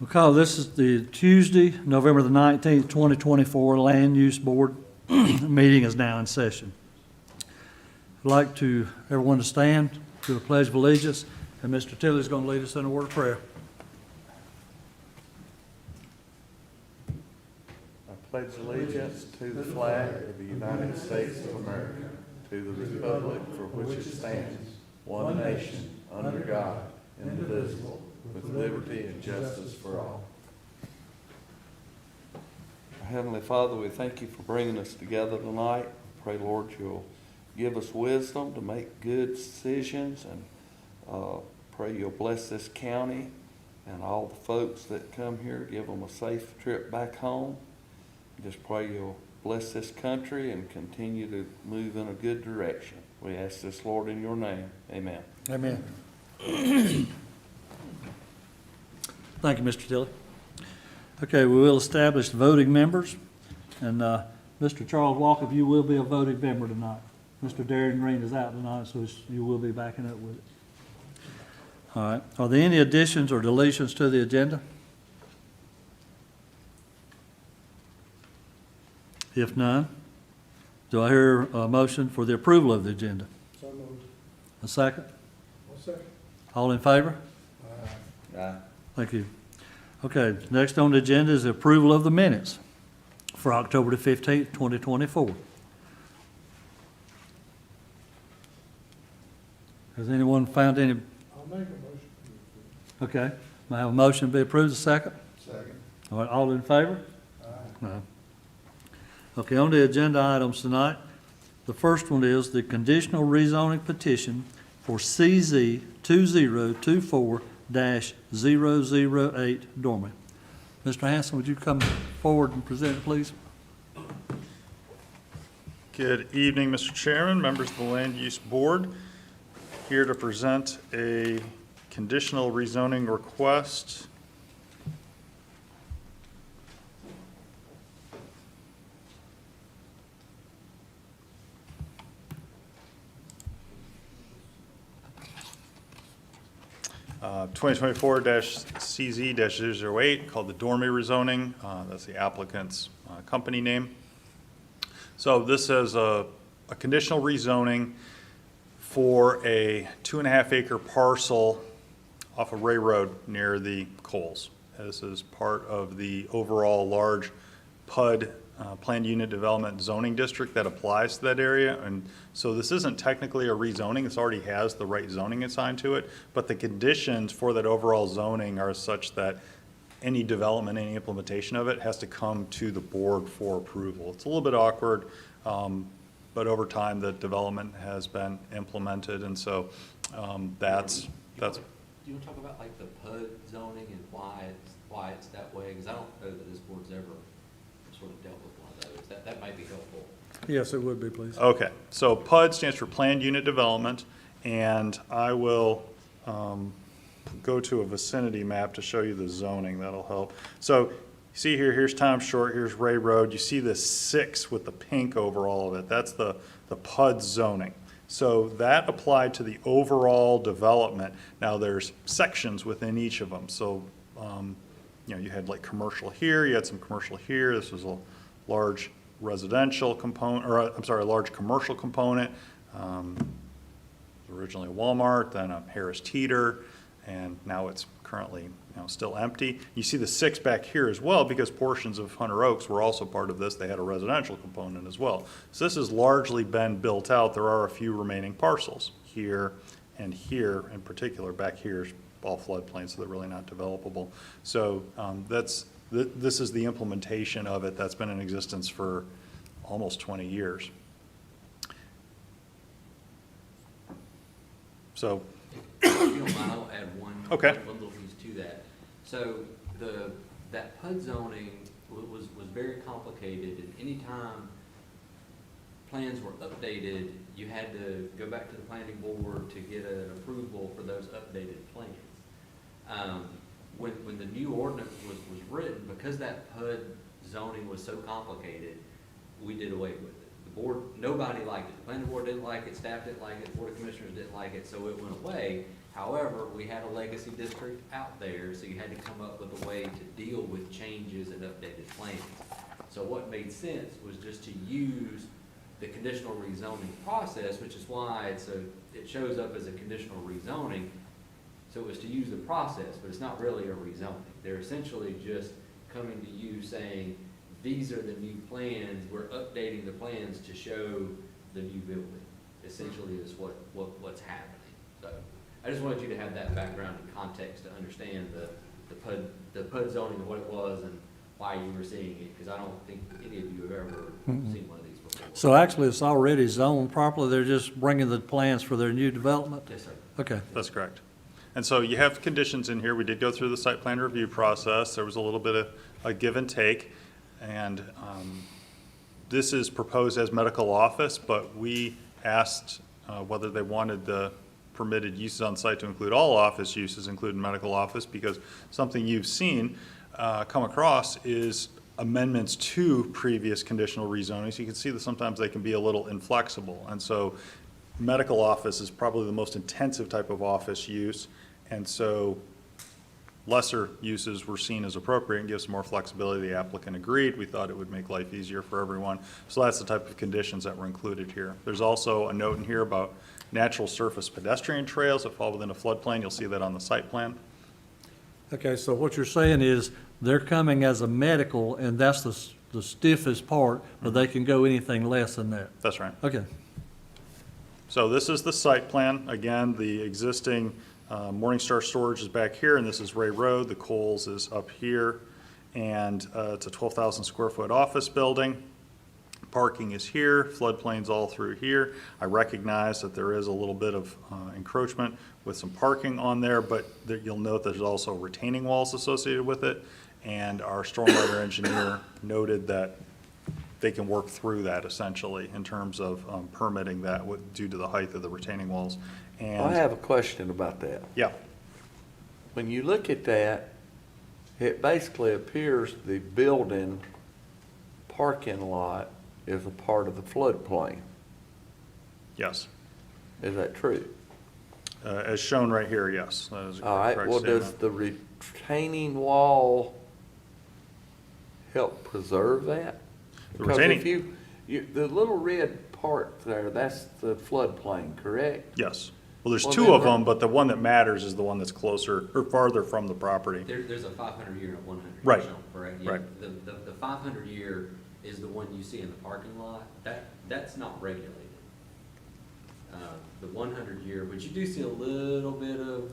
Because this is the Tuesday, November the 19th, 2024 Land Use Board meeting is now in session. I'd like to everyone to stand to the Pledge of Allegiance, and Mr. Tilley is going to lead us in a word of prayer. I pledge allegiance to the flag of the United States of America, to the republic for which it stands, one nation, under God, indivisible, with liberty and justice for all. Heavenly Father, we thank you for bringing us together tonight. Pray, Lord, you'll give us wisdom to make good decisions, and pray you'll bless this county and all the folks that come here. Give them a safe trip back home. Just pray you'll bless this country and continue to move in a good direction. We ask this, Lord, in your name. Amen. Amen. Thank you, Mr. Tilley. Okay, we will establish voting members, and Mr. Charles Walker, you will be a voting member tonight. Mr. Darren Green is out tonight, so you will be backing up with it. All right. Are there any additions or deletions to the agenda? If none, do I hear a motion for the approval of the agenda? So moved. A second? One second. All in favor? Aye. Thank you. Okay, next on the agenda is the approval of the minutes for October the 15th, 2024. Has anyone found any? I'll make a motion to approve. Okay, may I have a motion to be approved, a second? Second. All right, all in favor? Aye. No. Okay, on the agenda items tonight, the first one is the conditional rezoning petition for CZ 2024-008 Dorman. Mr. Hanson, would you come forward and present it, please? Good evening, Mr. Chairman, members of the Land Use Board. Here to present a conditional rezoning request. Uh, 2024-CZ-008 called the Dormy rezoning. That's the applicant's company name. So this is a conditional rezoning for a 2.5 acre parcel off of Ray Road near the Coles. This is part of the overall large PUD, Planned Unit Development Zoning District that applies to that area. And so this isn't technically a rezoning, this already has the right zoning assigned to it, but the conditions for that overall zoning are such that any development, any implementation of it has to come to the board for approval. It's a little bit awkward, but over time the development has been implemented, and so that's. Do you want to talk about like the PUD zoning and why it's that way? Because I don't know that this board's ever sort of dealt with one of those. That might be helpful. Yes, it would be, please. Okay, so PUD stands for Planned Unit Development, and I will go to a vicinity map to show you the zoning. That'll help. So you see here, here's Tom Short, here's Ray Road. You see the 6 with the pink over all of it. That's the PUD zoning. So that applied to the overall development. Now there's sections within each of them. So you know, you had like commercial here, you had some commercial here. This was a large residential component, or I'm sorry, a large commercial component. It was originally a Walmart, then a Harris Teeter, and now it's currently still empty. You see the 6 back here as well because portions of Hunter Oaks were also part of this. They had a residential component as well. So this has largely been built out. There are a few remaining parcels here and here in particular. Back here is all floodplains, so they're really not developable. So this is the implementation of it that's been in existence for almost 20 years. So, If you don't mind, I'll add one little piece to that. So that PUD zoning was very complicated, and anytime plans were updated, you had to go back to the planning board to get an approval for those updated plans. When the new ordinance was written, because that PUD zoning was so complicated, we did away with it. The board, nobody liked it. The planning board didn't like it, staff didn't like it, board of commissioners didn't like it, so it went away. However, we had a legacy district out there, so you had to come up with a way to deal with changes and updated plans. So what made sense was just to use the conditional rezoning process, which is why it shows up as a conditional rezoning. So it was to use the process, but it's not really a rezoning. They're essentially just coming to you saying, these are the new plans, we're updating the plans to show the new building, essentially is what's happening. So I just wanted you to have that background and context to understand the PUD zoning and what it was and why you were seeing it, because I don't think any of you have ever seen one of these before. So actually, it's already zoned properly, they're just bringing the plans for their new development? Yes, sir. Okay, That's correct. And so you have conditions in here. We did go through the site plan review process. There was a little bit of a give and take. And this is proposed as medical office, but we asked whether they wanted the permitted uses on site to include all office uses, including medical office, because something you've seen come across is amendments to previous conditional rezonings. You can see that sometimes they can be a little inflexible. And so medical office is probably the most intensive type of office use. And so lesser uses were seen as appropriate and gives more flexibility. The applicant agreed. We thought it would make life easier for everyone. So that's the type of conditions that were included here. There's also a note in here about natural surface pedestrian trails that fall within a floodplain. You'll see that on the site plan. okay, so what you're saying is they're coming as a medical, and that's the stiffest part, but they can go anything less than that? That's right. Okay, So this is the site plan. Again, the existing Morningstar storage is back here, and this is Ray Road. The Kohl's is up here, and it's a 12,000 square foot office building. Parking is here, floodplains all through here. I recognize that there is a little bit of encroachment with some parking on there, but you'll note there's also retaining walls associated with it. And our stormwater engineer noted that they can work through that essentially in terms of permitting that due to the height of the retaining walls. I And, have a question about that. yeah, When you look at that, it basically appears the building parking lot is a part of the floodplain. yes. Is that true? As shown right here, yes. That is a All right, correct well, does statement. the retaining wall help preserve that? The Because retaining- if the little red part there, that's the floodplain, correct? Yes. Well, there's Well, two then of we're- them, but the one that matters is the one that's closer or farther from the property. There's a 500 year and a 100 year. Right. shown, correct? Yeah, Right. The 500 year is the one you see in the parking lot. That's not regulated. The 100 year, but you do see a little bit of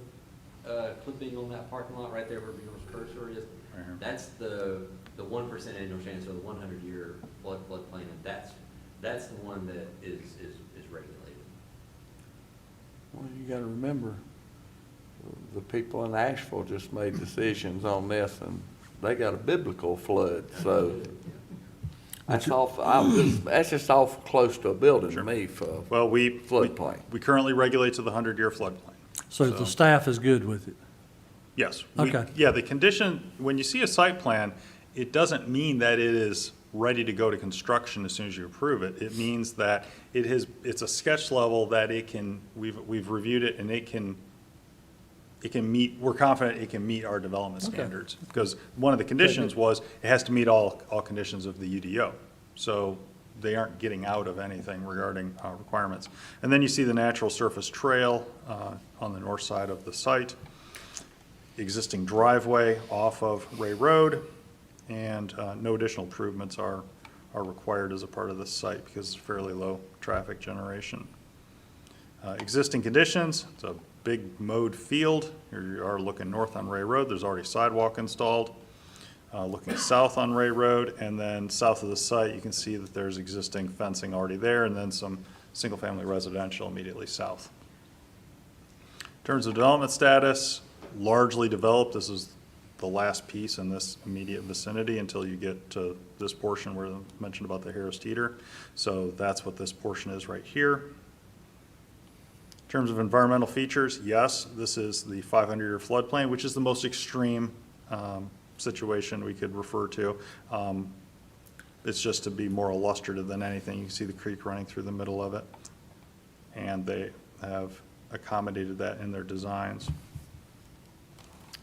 clipping on that parking lot right there where your cursor is. Right here. That's the 1% annual change, so the 100 year floodplain, and that's the one that is regulated. Well, you gotta remember, the people in Asheville just made decisions on this, and they got a biblical flood, so that's that's just awful close to a building to me for Well, we floodplain. currently regulate to the 100-year floodplain. so the staff is good with it? Yes. Okay. Yeah, the condition, when you see a site plan, it doesn't mean that it is ready to go to construction as soon as you approve it. It means that it's a sketch level that we've reviewed it and it can meet, we're confident it can meet our development Okay. standards. Because one of the conditions was it has to meet all conditions of the UDO. So they aren't getting out of anything regarding requirements. And then you see the natural surface trail on the north side of the site, existing driveway off of Ray Road, and no additional improvements are required as a part of this site because it's fairly low traffic generation. Existing conditions, it's a big mowed field. Here you are looking north on Ray Road, there's already sidewalk installed. Looking south on Ray Road, and then south of the site, you can see that there's existing fencing already there, and then some single-family residential immediately south. In terms of development status, largely developed. This is the last piece in this immediate vicinity until you get to this portion where I mentioned about the Harris Teeter. So that's what this portion is right here. In terms of environmental features, yes, this is the 500-year floodplain, which is the most extreme situation we could refer to. It's just to be more illustrative than anything. You can see the creek running through the middle of it. And they have accommodated that in their designs.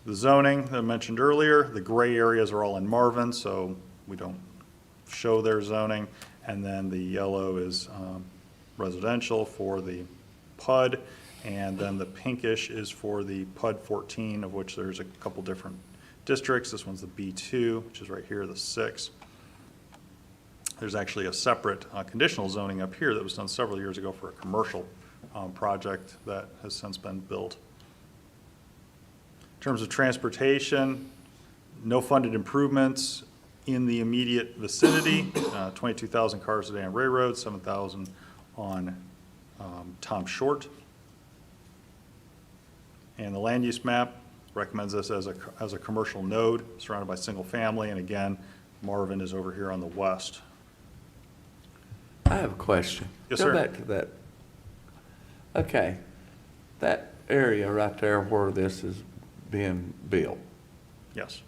The zoning that I mentioned earlier, the gray areas are all in Marvin, so we don't show their zoning. And then the yellow is residential for the PUD, and then the pinkish is for the PUD 14, of which there's a couple different districts. This one's the B2, which is right here, the 6. There's actually a separate conditional zoning up here that was done several years ago for a commercial project that has since been built. In terms of transportation, no funded improvements in the immediate vicinity, 22,000 cars a day on Ray Road, 7,000 on Tom Short. And the land use map recommends this as a commercial node surrounded by single family, and again, Marvin is over here on the west. I have a question. Yes, Go sir. back to that. Okay, that area right there where this is being built, Yes.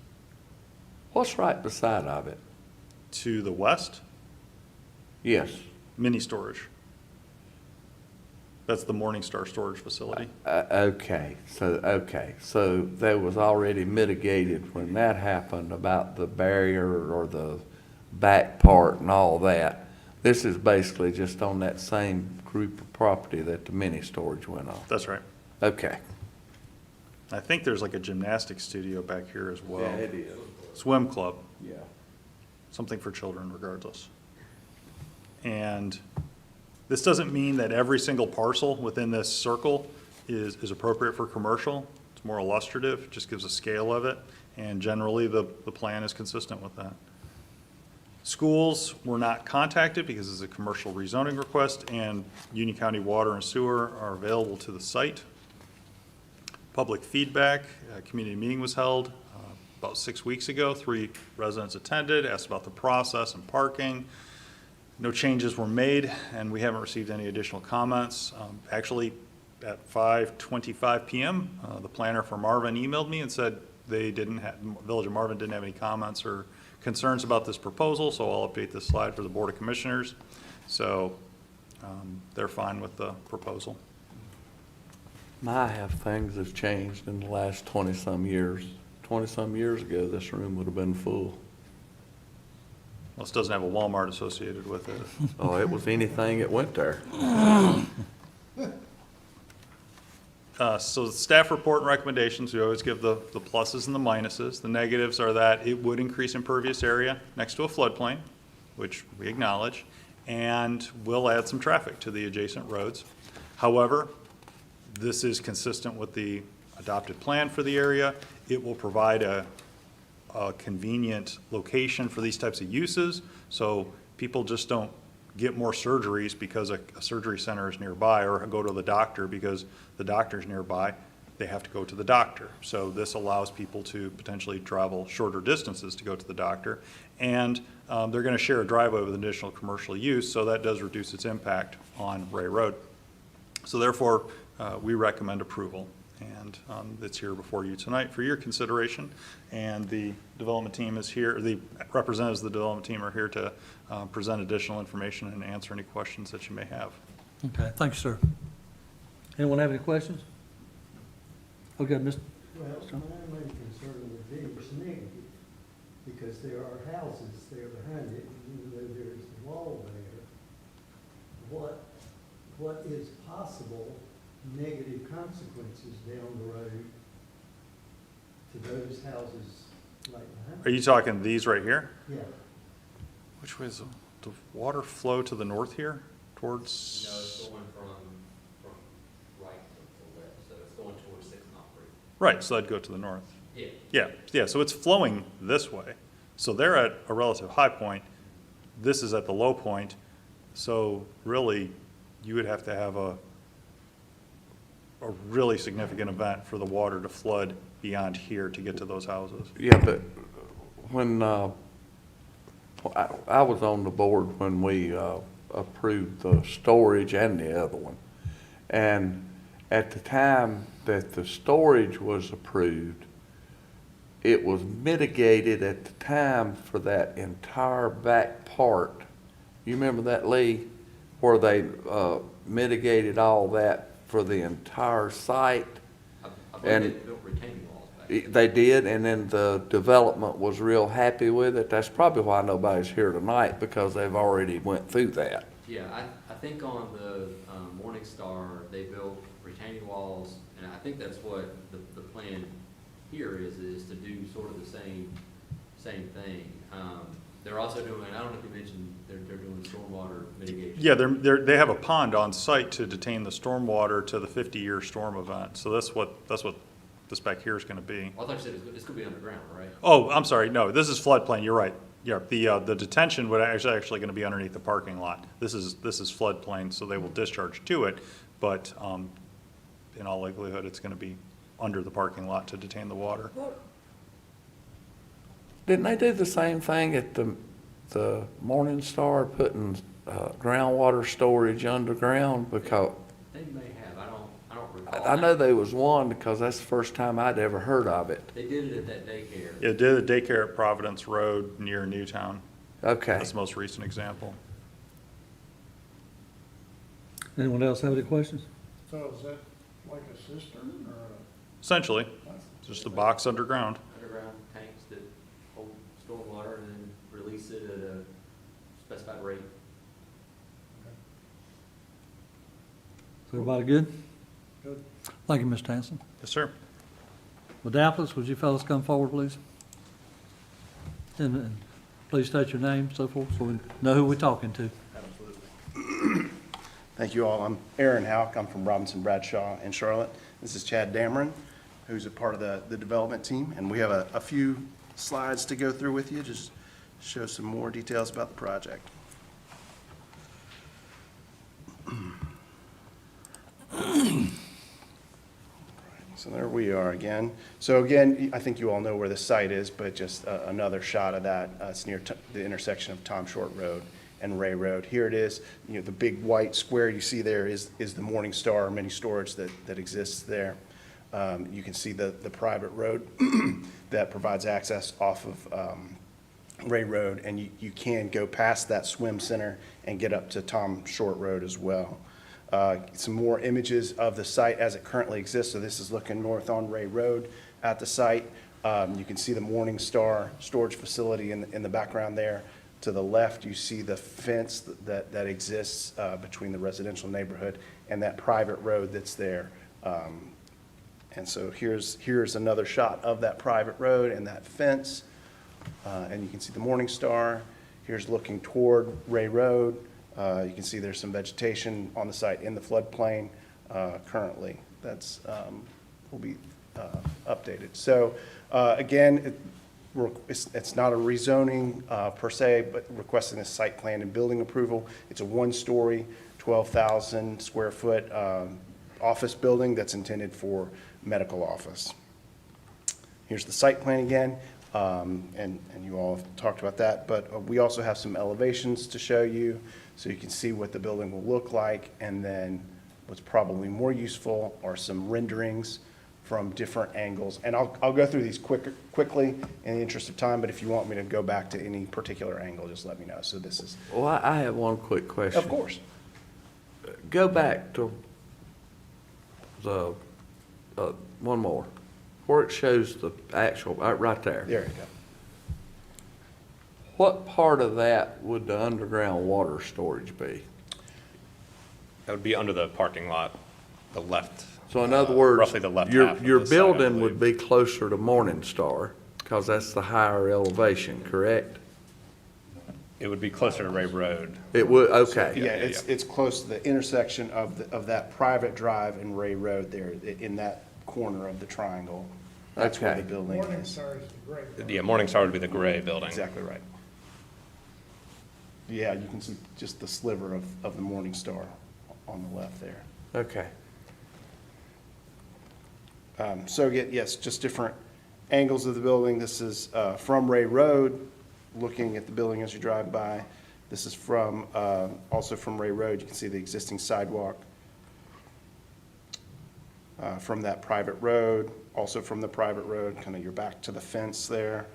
what's right beside of it? To the west, Yes. mini storage. That's the Morningstar storage facility. Okay, so that was already mitigated when that happened about the barrier or the back part and all that. This is basically just on that same group of property that the mini storage went on. That's right. Okay. I think there's like a gymnastics studio back here as well. is. Swim club, Yeah. something for children regardless. And this doesn't mean that every single parcel within this circle is appropriate for commercial. It's more illustrative, just gives a scale of it, and generally the plan is consistent with that. Schools were not contacted because it's a commercial rezoning request, and Union County Water and Sewer are available to the site. Public feedback, a community meeting was held about 6 weeks ago. 3 residents attended, asked about the process and parking. No changes were made, and we haven't received any additional comments. Actually, at 5:25 PM, the planner for Marvin emailed me and said they didn't have, Village of Marvin didn't have any comments or concerns about this proposal, so I'll update this slide for the Board of Commissioners. So they're fine with the proposal. My have things have changed in the last 20-some years. 20-some years ago, this room would have been full. Well, this doesn't have a Walmart associated with it. Oh, it was anything that went there. So the staff report and recommendations, we always give the pluses and the minuses. The negatives are that it would increase impervious area next to a floodplain, which we acknowledge, and will add some traffic to the adjacent roads. However, this is consistent with the adopted plan for the area. It will provide a convenient location for these types of uses, so people just don't get more surgeries because a surgery center is nearby, or go to the doctor because the doctor's nearby. They have to go to the doctor. So this allows people to potentially travel shorter distances to go to the doctor. And they're going to share a driveway with additional commercial use, so that does reduce its impact on Ray Road. So therefore, we recommend approval. And it's here before you tonight for your consideration. And the development team is here, the representatives of the development team are here to present additional information and answer any questions that you may have. Okay, thank you, sir. Anyone have any questions? Okay, Mr. Well, my main concern would be it's negative, because there are houses there behind it, even though there's a wall there. What is possible negative consequences down the road to those houses like behind? Are you talking these right here? Yeah, Which way is the water flow to the north here towards? No, it's going from right to left, so it's going towards 6 Knott Creek. Right, so that'd go to the north. Yeah. Yeah, so it's flowing this way. So they're at a relative high point. This is at the low point. So really, you would have to have a really significant event for the water to flood beyond here to get to those houses. Yeah, but when, I was on the board when we approved the storage and the other one. And at the time that the storage was approved, it was mitigated at the time for that entire back part. You remember that, Lee? Where they mitigated all that for the entire site? I believe And- they built retaining walls back then. They did, and then the development was real happy with it. That's probably why nobody's here tonight, because they've already went through that. Yeah, I think on the Morning Star, they built retaining walls, and I think that's what the plan here is to do sort of the same thing. They're also doing, I don't know if you mentioned, they're doing stormwater mitigation. Yeah, they have a pond on site to detain the stormwater to the 50-year storm event. So that's what this back here is going to be. Well, I thought you said it's gonna be underground, right? Oh, I'm sorry, no, this is floodplain, you're right. Yeah, the detention would actually going to be underneath the parking lot. This is floodplain, so they will discharge to it, but in all likelihood, it's going to be under the parking lot to detain the water. Didn't they do the same thing at the Morning Star, putting groundwater storage underground? Because They may have, I don't recall. I know there was one, because that's the first time I'd ever heard of it. They did it at that daycare. It did a daycare at Providence Road near Newtown. Okay. That's the most recent example. Anyone else have any questions? So is that like a cistern or Essentially, a? just a box underground. Underground tanks that hold stormwater and then release it at a specified rate. Is everybody good? Good. Thank you, Mr. Hanson. Yes, sir. Wadaplis, would you fellows come forward, please? And please state your name, so forth, so we know who we're talking to. Thank you all. I'm Aaron Houck. I'm from Robinson Bradshaw in Charlotte. This is Chad Dameron, who's a part of the development team. And we have a few slides to go through with you, just show some more details about the project. So there we are again. So again, I think you all know where the site is, but just another shot of that. It's near the intersection of Tom Short Road and Ray Road. Here it is. You know, the big white square you see there is the Morning Star mini storage that exists there. You can see the private road that provides access off of Ray Road, and you can go past that swim center and get up to Tom Short Road as well. Some more images of the site as it currently exists. So this is looking north on Ray Road at the site. You can see the Morning Star storage facility in the background there. To the left, you see the fence that exists between the residential neighborhood and that private road that's there. And so here's another shot of that private road and that fence. And you can see the Morning Star. Here's looking toward Ray Road. You can see there's some vegetation on the site in the floodplain currently. That's will be updated. So again, it's not a rezoning per se, but requesting a site plan and building approval. It's a one-story, 12,000 square foot office building that's intended for medical office. Here's the site plan again, and you all have talked about that, but we also have some elevations to show you so you can see what the building will look like, and then what's probably more useful are some renderings from different angles. And I'll go through these quickly in the interest of time, but if you want me to go back to any particular angle, just let me know. So this is, Well, I have one quick question. of course. Go back to the, one more, where it shows the actual, right there. There you go. What part of that would the underground water storage be? That would be under the parking lot, the left. So in other words, Roughly the left half of your the site, I building would believe. be closer to Morning Star, because that's the higher elevation, correct? It would be closer to Ray Road. It would, okay. Yeah, it's close to the intersection of that private drive and Ray Road there, in that corner of the triangle. That's where the Okay. building Morning is. Star is the gray. Yeah, Morning Star would be the gray building. Exactly right. Yeah, you can see just the sliver of the Morning Star on the left there. Okay. So again, yes, just different angles of the building. This is from Ray Road, looking at the building as you drive by. This is from, also from Ray Road. You can see the existing sidewalk. from that private road, also from the private road, kind of you're back to the fence there.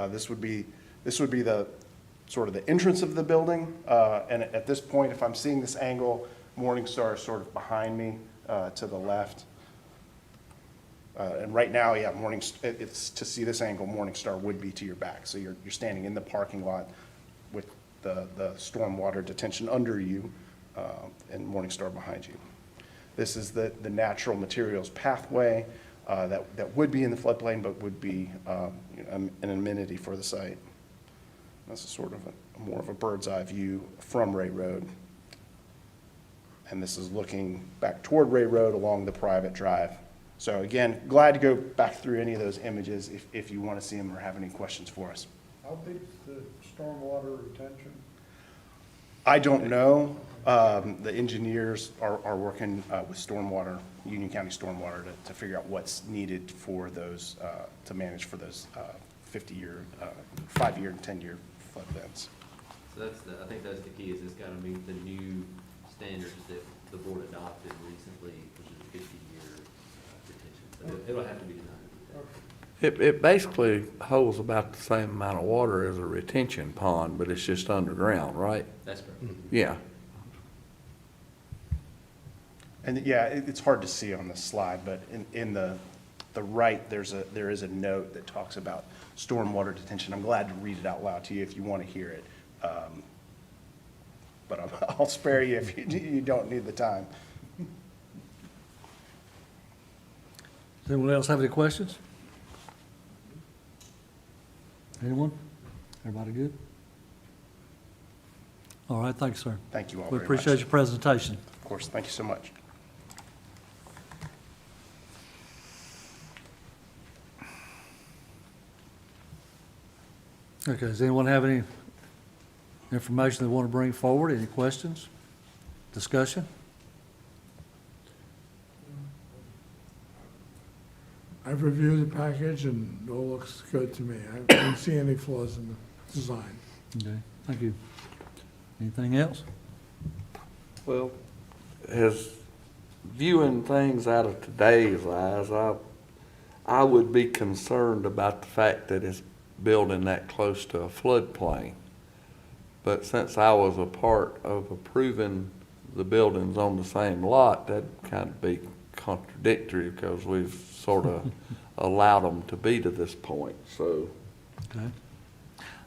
This would be the, sort of the entrance of the building. And at this point, if I'm seeing this angle, Morningstar is sort of behind me to the left. And right now, yeah, it's, to see this angle, Morningstar would be to your back. So you're standing in the parking lot with the stormwater detention under you and Morningstar behind you. This is the natural materials pathway that would be in the floodplain, but would be an amenity for the site. This is sort of more of a bird's eye view from Ray Road. And this is looking back toward Ray Road along the private drive. So again, glad to go back through any of those images if you want to see them or have any questions for us. How big's the stormwater retention? I don't know. The engineers are working with stormwater, Union County Stormwater, to figure out what's needed for those, to manage for those 50-year, 5-year and 10-year flood events. So I think that's the key, is it's gotta meet the new standards that the board adopted recently, which is a 50-year retention. So it'll have to be denied. It basically holds about the same amount of water as a retention pond, but it's just underground, right? That's correct. Yeah. And yeah, it's hard to see on the slide, but in the right, there is a note that talks about stormwater detention. I'm glad to read it out loud to you if you want to hear it. But I'll spare you if you don't need the time. Does anyone else have any questions? Anyone? Everybody good? All right, thanks, sir. Thank you all We very much. appreciate your presentation. Of course, thank you so much. Okay, does anyone have any information they want to bring forward? Any questions? Discussion? I've reviewed the package and it all looks good to me. I don't see any flaws in the design. Okay, thank you. Anything else? Well, as viewing things out of today's eyes, I would be concerned about the fact that it's building that close to a floodplain. But since I was a part of approving the buildings on the same lot, that'd kind of be contradictory because we've sort of allowed them to be to this point, so. Okay.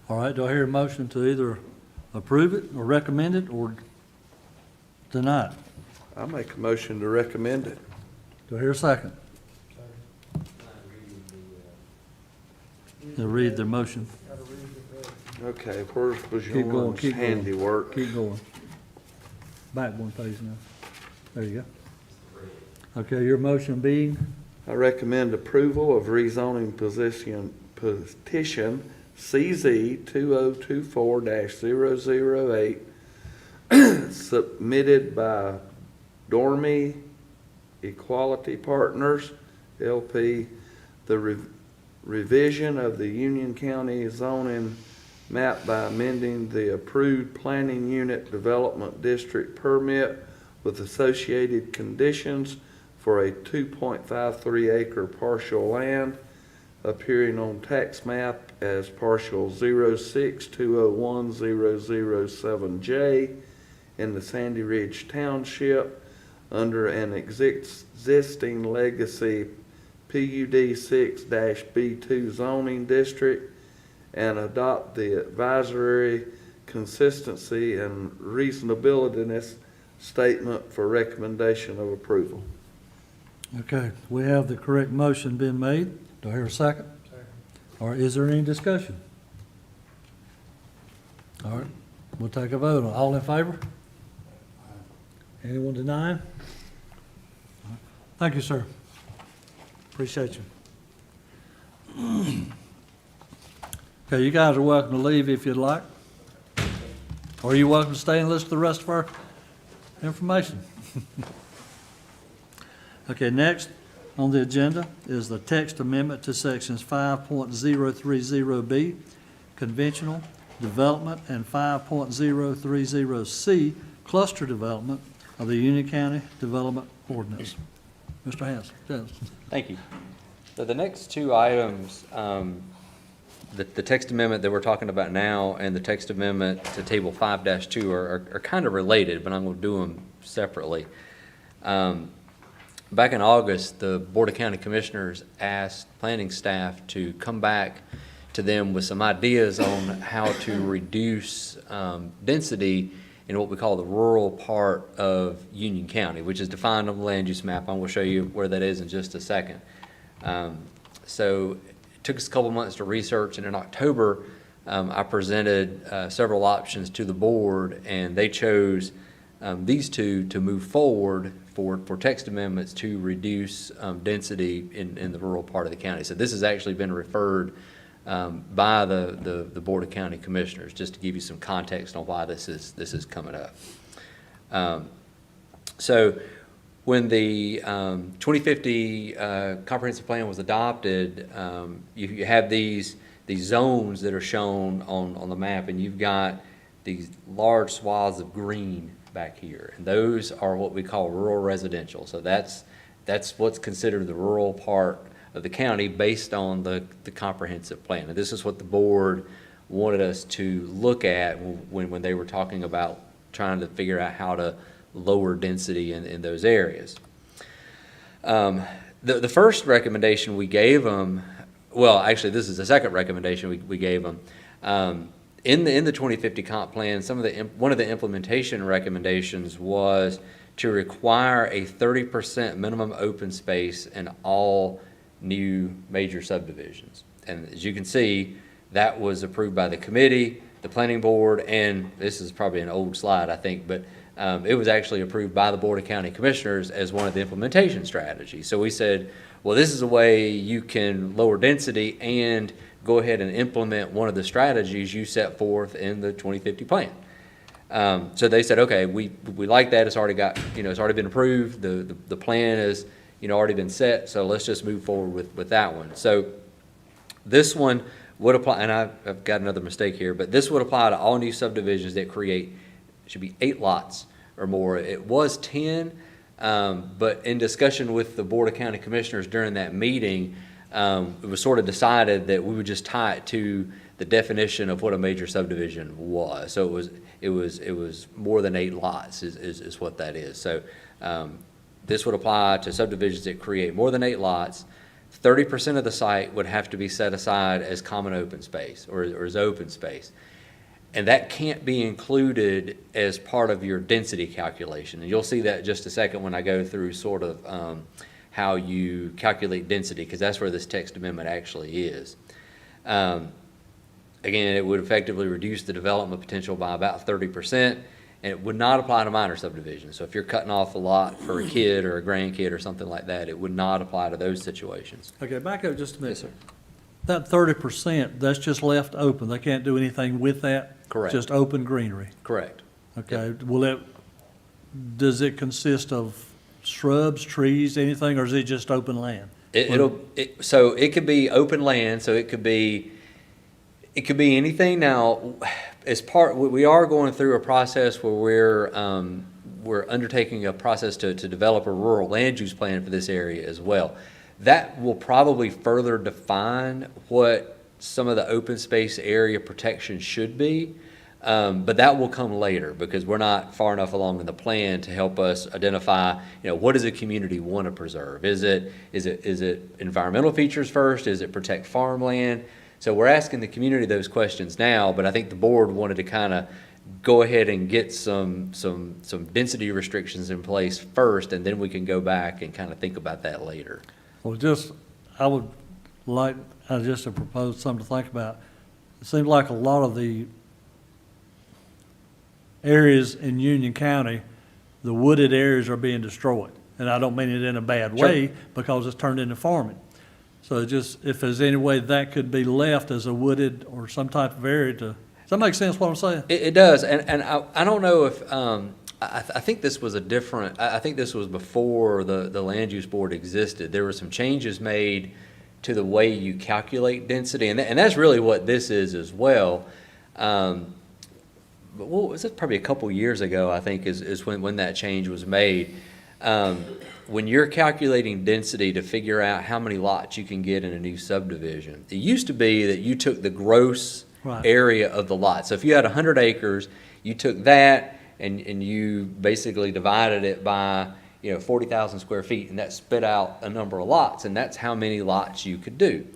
All right, do I hear a motion to either approve it or recommend it or deny it? I make a motion to recommend it. Do I hear a second? To read their motion. Gotta read the bill. Okay, where's was Keep going, yours keep going. handiwork? Keep going. Back one page now. There you go. Okay, your motion being, I recommend approval of rezoning petition CZ 2024-008 submitted by Dormy Equality Partners, LP, the revision of the Union County zoning map by amending the approved planning unit development district permit with associated conditions for a 2.53 acre partial land appearing on tax map as partial 06201-007J in the Sandy Ridge Township under an existing legacy PUD 6-B2 zoning district and adopt the advisory consistency and reasonableness statement for recommendation of approval. okay, we have the correct motion been made. Do I hear a second? All right, is there any discussion? All right, we'll take a vote. All in favor? Anyone denying? All right. Thank you, sir. Appreciate you. Okay, you guys are welcome to leave if you'd like. Or you're welcome to stay and listen to the rest of our information. Okay, next on the agenda is the text amendment to sections 5.030B, conventional development, and 5.030C, cluster development of the Union County Development Ordinance. Mr. Jones. Thank you. So the next two items, the text amendment that we're talking about now and the text amendment to table 5-2 are kind of related, but I'm going to do them separately. Back in August, the Board of County Commissioners asked planning staff to come back to them with some ideas on how to reduce density in what we call the rural part of Union County, which is defined on the land use map. I'm going to show you where that is in just a second. So it took us a couple months to research, and in October, I presented several options to the board, and they chose these two to move forward for text amendments to reduce density in the rural part of the county. So this has actually been referred by the Board of County Commissioners, just to give you some context on why this is coming up. So when the 2050 comprehensive plan was adopted, you have these zones that are shown on the map, and you've got these large swaths of green back here, and those are what we call rural residential. So that's what's considered the rural part of the county based on the comprehensive plan. And this is what the board wanted us to look at when they were talking about trying to figure out how to lower density in those areas. The first recommendation we gave them, well, actually this is the second recommendation we gave them. In the 2050 comp plan, one of the implementation recommendations was to require a 30% minimum open space in all new major subdivisions. And as you can see, that was approved by the committee, the planning board, and this is probably an old slide, I think, but it was actually approved by the Board of County Commissioners as one of the implementation strategies. So we said, well, this is a way you can lower density and go ahead and implement one of the strategies you set forth in the 2050 plan. So they said, okay, we like that. It's already been approved. The plan is, already been set. So let's just move forward with that one. So this one would apply, and I've got another mistake here, but this would apply to all new subdivisions that should be 8 lots or more. It was 10, but in discussion with the Board of County Commissioners during that meeting, it was sort of decided that we would just tie it to the definition of what a major subdivision was. So it was more than 8 lots is what that is. So this would apply to subdivisions that create more than 8 lots. 30% of the site would have to be set aside as common open space or as open space. And that can't be included as part of your density calculation. And you'll see that in just a second when I go through sort of how you calculate density, because that's where this text amendment actually is. Again, it would effectively reduce the development potential by about 30%, and it would not apply to minor subdivisions. So if you're cutting off a lot for a kid or a grandkid or something like that, it would not apply to those situations. Okay, back up just a minute. Yes, sir. That 30%, that's just left open. They can't do anything with that? Correct. Just open greenery? Correct. Okay, does it consist of shrubs, trees, anything, or is it just open land? So it could be open land, so it could be anything. Now, we are going through a process where we're undertaking a process to develop a rural land use plan for this area as well. That will probably further define what some of the open space area protection should be. But that will come later because we're not far enough along in the plan to help us identify, what does a community want to preserve? Is it environmental features first? Is it protect farmland? So we're asking the community those questions now, but I think the board wanted to kind of go ahead and get some density restrictions in place first, and then we can go back and kind of think about that later. Well, I would like just to propose something to think about. It seems like a lot of the areas in Union County, the wooded areas are being destroyed. And I don't mean it in a bad way because it's turned into farming. So if there's any way that could be left as a wooded or some type of area does that make sense what I'm saying? It does, and I don't know if, I think this was I think this was before the land use board existed. There were some changes made to the way you calculate density, and that's really what this is as well. But what was it, probably a couple years ago, I think, is when that change was made. When you're calculating density to figure out how many lots you can get in a new subdivision, it used to be that you took the gross Right. area of the lot. So if you had 100 acres, you took that and you basically divided it by, 40,000 square feet, and that spit out a number of lots, and that's how many lots you could do.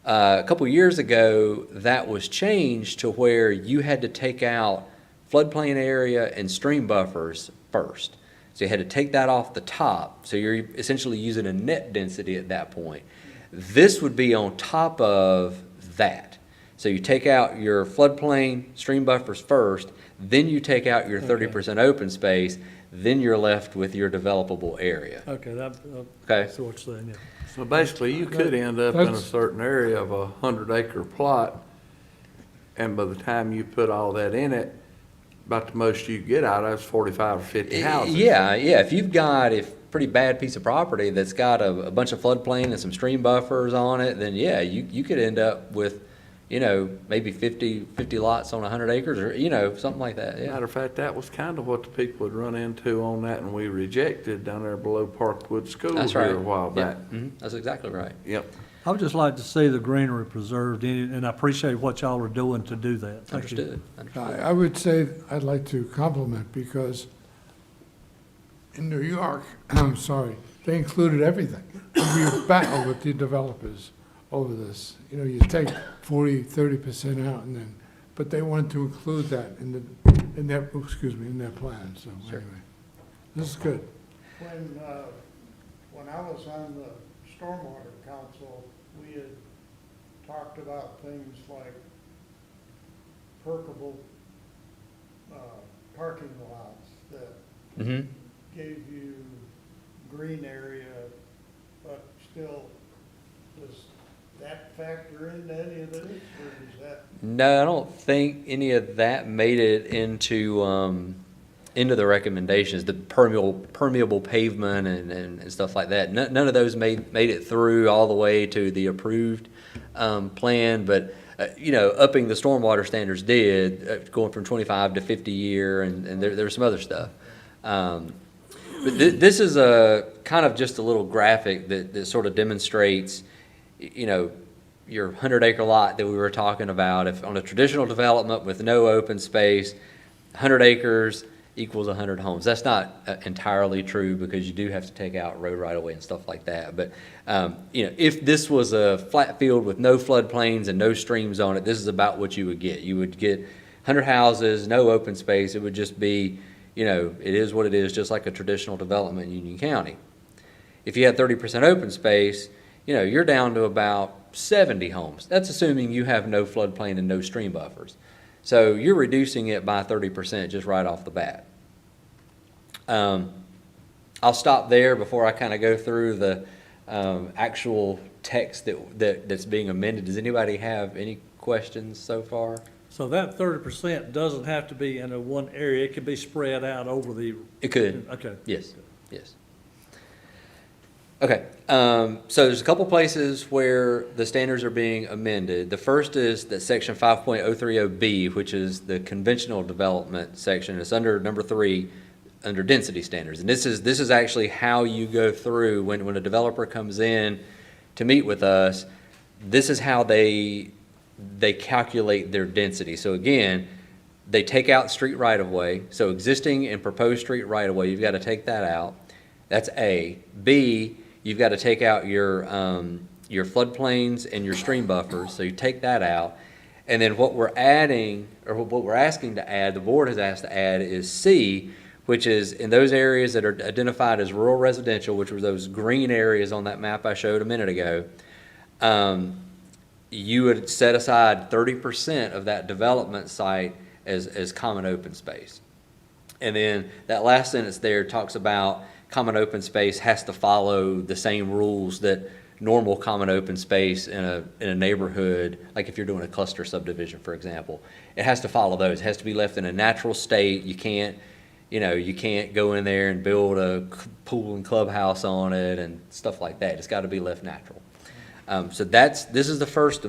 A couple years ago, that was changed to where you had to take out floodplain area and stream buffers first. So you had to take that off the top, so you're essentially using a net density at that point. This would be on top of that. So you take out your floodplain, stream buffers first, then you take out your 30% open space, then you're left with your developable area. Okay, that, Okay. that's what you're saying, yeah. So basically, you could end up in a That's- certain area of 100-acre plot, and by the time you put all that in it, about the most you get out of it is 45 or 50 houses. Yeah, if you've got a pretty bad piece of property that's got a bunch of floodplain and some stream buffers on it, then yeah, you could end up with, maybe 50 lots on 100 acres or, something like that, yeah. Matter of fact, that was kind of what the people had run into on that, and we rejected down there below Parkwood School That's right. here a while Yeah, back. that's exactly right. Yep. I would just like to see the greenery preserved, and I appreciate what y'all are doing to do that. Thank you. Understood. I would say, I'd like to compliment, because in New York, I'm sorry, they included everything. We battled with the developers over this. You take 40-30% out, and then, but they wanted to include that in their plan, so Sure. anyway. This is good. When I was on the Stormwater Council, we had talked about things like perkable, parking lots that Mm-hmm. gave you green area, but still, does that factor into any of this, or is that? No, I don't think any of that made it into the recommendations, the permeable pavement and stuff like that. None of those made it through all the way to the approved plan, but upping the stormwater standards did, going from 25 to 50 year, and there was some other stuff. But this is a kind of just a little graphic that sort of demonstrates, your 100-acre lot that we were talking about. If on a traditional development with no open space, 100 acres equals 100 homes. That's not entirely true, because you do have to take out road right-of-way and stuff like that. But, if this was a flat field with no floodplains and no streams on it, this is about what you would get. You would get 100 houses, no open space. It would just be, it is what it is, just like a traditional development in Union County. If you had 30% open space, you're down to about 70 homes. That's assuming you have no floodplain and no stream buffers. So you're reducing it by 30% just right off the bat. I'll stop there before I kind of go through the actual text that's being amended. Does anybody have any questions so far? So that 30% doesn't have to be in a one area, it could be spread out over the. It could. Okay. Yes. Okay, so there's a couple places where the standards are being amended. The first is that section 5.030B, which is the conventional development section. It's under number 3, under density standards. And this is actually how you go through when a developer comes in to meet with us. This is how they calculate their density. So again, they take out street right-of-way. So existing and proposed street right-of-way, you've got to take that out. That's A. B, you've got to take out your floodplains and your stream buffers, so you take that out. And then what we're adding, or what we're asking to add, the board has asked to add, is C, which is in those areas that are identified as rural residential, which were those green areas on that map I showed a minute ago. You would set aside 30% of that development site as common open space. And then that last sentence there talks about common open space has to follow the same rules that normal common open space in a neighborhood, like if you're doing a cluster subdivision, for example. It has to follow those. It has to be left in a natural state. You can't go in there and build a pool and clubhouse on it and stuff like that. It's got to be left natural. So this is the first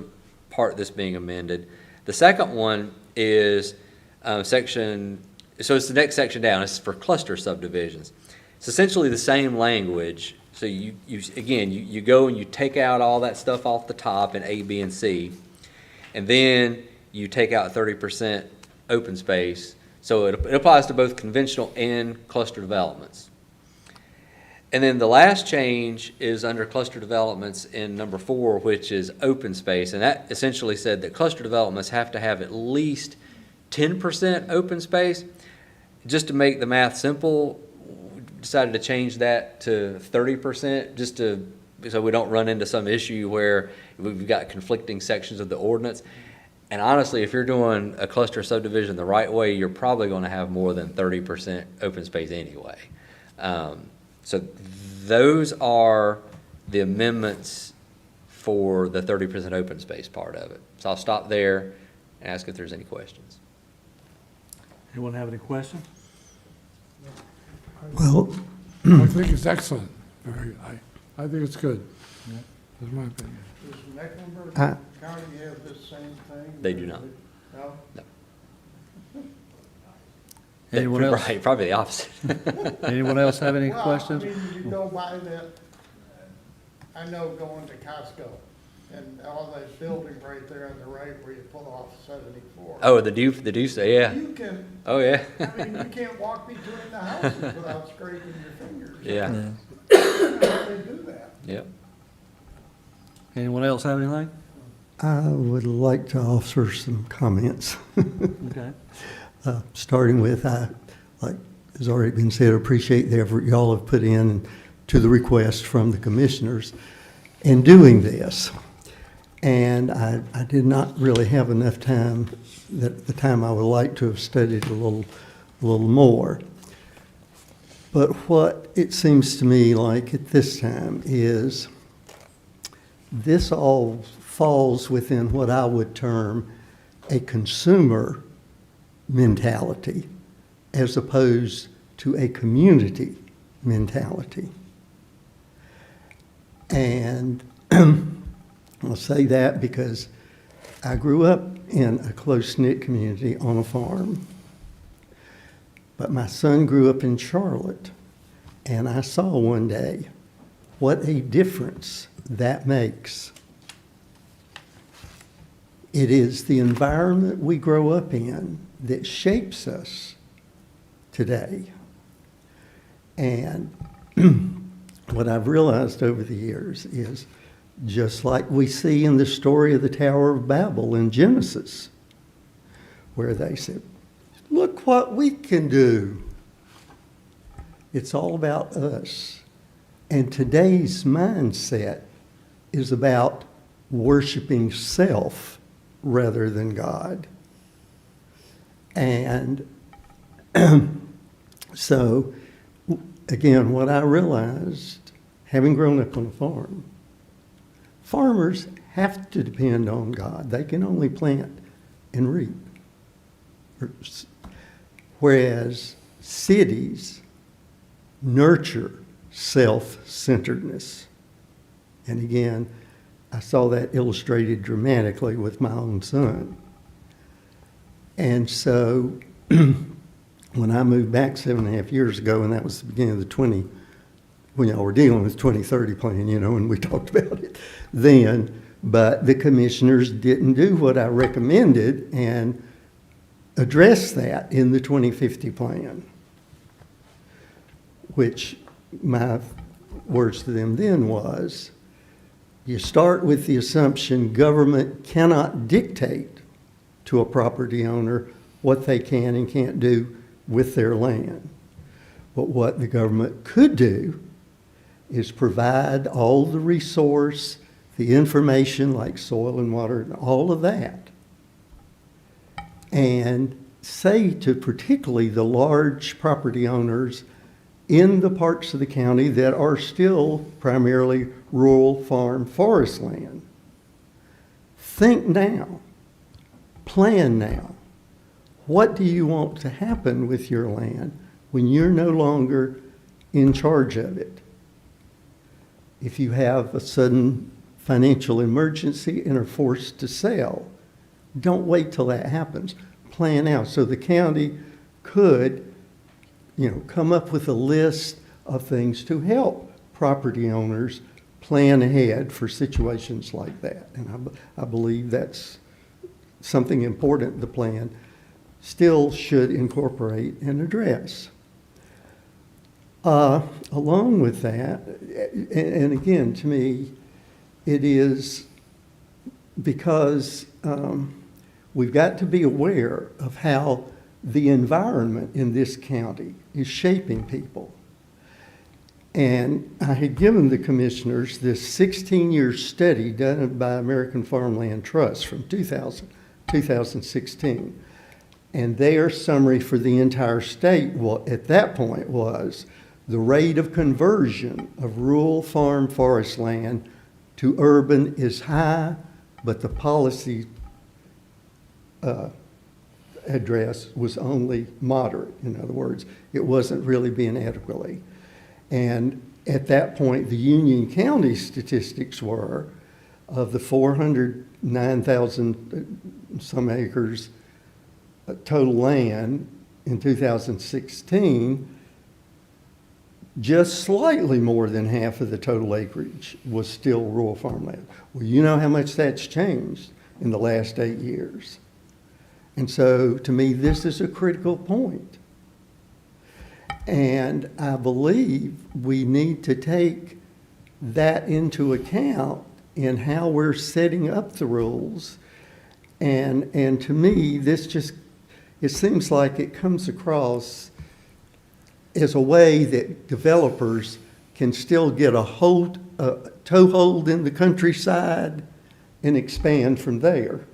part that's being amended. The second one is so it's the next section down. It's for cluster subdivisions. It's essentially the same language. So again, you go and you take out all that stuff off the top in A, B, and C, and then you take out 30% open space. So it applies to both conventional and cluster developments. And then the last change is under cluster developments in number 4, which is open space. And that essentially said that cluster developments have to have at least 10% open space. Just to make the math simple, we decided to change that to 30%, so we don't run into some issue where we've got conflicting sections of the ordinance. And honestly, if you're doing a cluster subdivision the right way, you're probably going to have more than 30% open space anyway. So those are the amendments for the 30% open space part of it. So I'll stop there and ask if there's any questions. Anyone have any questions? Well, I think it's excellent. I think it's good. That's my opinion. Does Mecklenburg I- County have this same thing? They do not. No? Anyone else? Right, probably the opposite. Anyone else have any questions? Well, I mean, you go by that, I know going to Costco, and all that building right there on the right where you pull off 74. Oh, the deuce, yeah. You can, Oh, yeah. I mean, you can't walk between the houses without scraping your fingers. Yeah, How they do that? yep. Anyone else have anything? I would like to offer some comments. Okay. Starting with, like has already been said, appreciate the effort y'all have put in to the request from the commissioners in doing this. And I did not really have enough time, the time I would like to have studied a little more. But what it seems to me like at this time is this all falls within what I would term a consumer mentality as opposed to a community mentality. And I'll say that because I grew up in a close-knit community on a farm. But my son grew up in Charlotte, and I saw one day what a difference that makes. It is the environment we grow up in that shapes us today. And what I've realized over the years is just like we see in the story of the Tower of Babel in Genesis, where they said, look what we can do. It's all about us. And today's mindset is about worshiping self rather than God. And so, again, what I realized, having grown up on a farm, farmers have to depend on God. They can only plant and reap. Whereas cities nurture self-centeredness. And again, I saw that illustrated dramatically with my own son. And so when I moved back 7.5 years ago, and that was the beginning of the when y'all were dealing with 2030 plan, and we talked about it then, but the commissioners didn't do what I recommended and address that in the 2050 plan, which my words to them then was, you start with the assumption government cannot dictate to a property owner what they can and can't do with their land. But what the government could do is provide all the resource, the information like soil and water and all of that, and say to particularly the large property owners in the parts of the county that are still primarily rural farm forest land, think now, plan now. What do you want to happen with your land when you're no longer in charge of it? If you have a sudden financial emergency and are forced to sell, don't wait till that happens. Plan out. So the county could, come up with a list of things to help property owners plan ahead for situations like that. And I believe that's something important the plan still should incorporate and address. Along with that, and again, to me, it is because we've got to be aware of how the environment in this county is shaping people. And I had given the commissioners this 16-year study done by American Farmland Trust from 2016. And their summary for the entire state at that point was the rate of conversion of rural farm forest land to urban is high, but the policy address was only moderate. In other words, it wasn't really being adequately. And at that point, the Union County statistics were of the 409,000 some acres total land in 2016, just slightly more than half of the total acreage was still rural farmland. Well, you know how much that's changed in the last 8 years. And so, to me, this is a critical point. And I believe we need to take that into account in how we're setting up the rules. And to me, this just, it seems like it comes across as a way that developers can still get a toehold in the countryside and expand from there.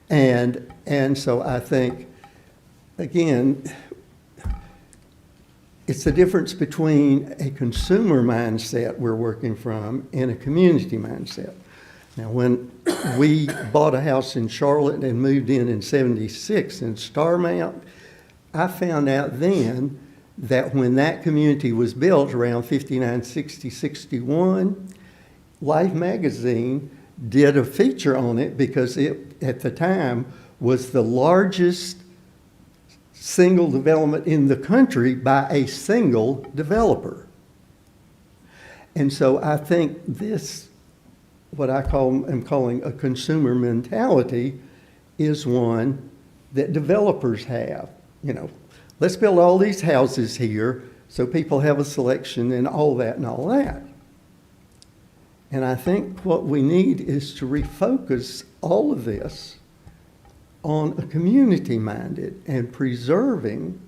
And so I think, again, it's the difference between a consumer mindset we're working from and a community mindset. Now, when we bought a house in Charlotte and moved in '76 in Starmount, I found out then that when that community was built around 59, 60, 61, Life magazine did a feature on it because it, at the time, was the largest single development in the country by a single developer. And so I think this, what I'm calling a consumer mentality, is one that developers have. You know, let's build all these houses here so people have a selection and all that and all that. And I think what we need is to refocus all of this on a community-minded and preserving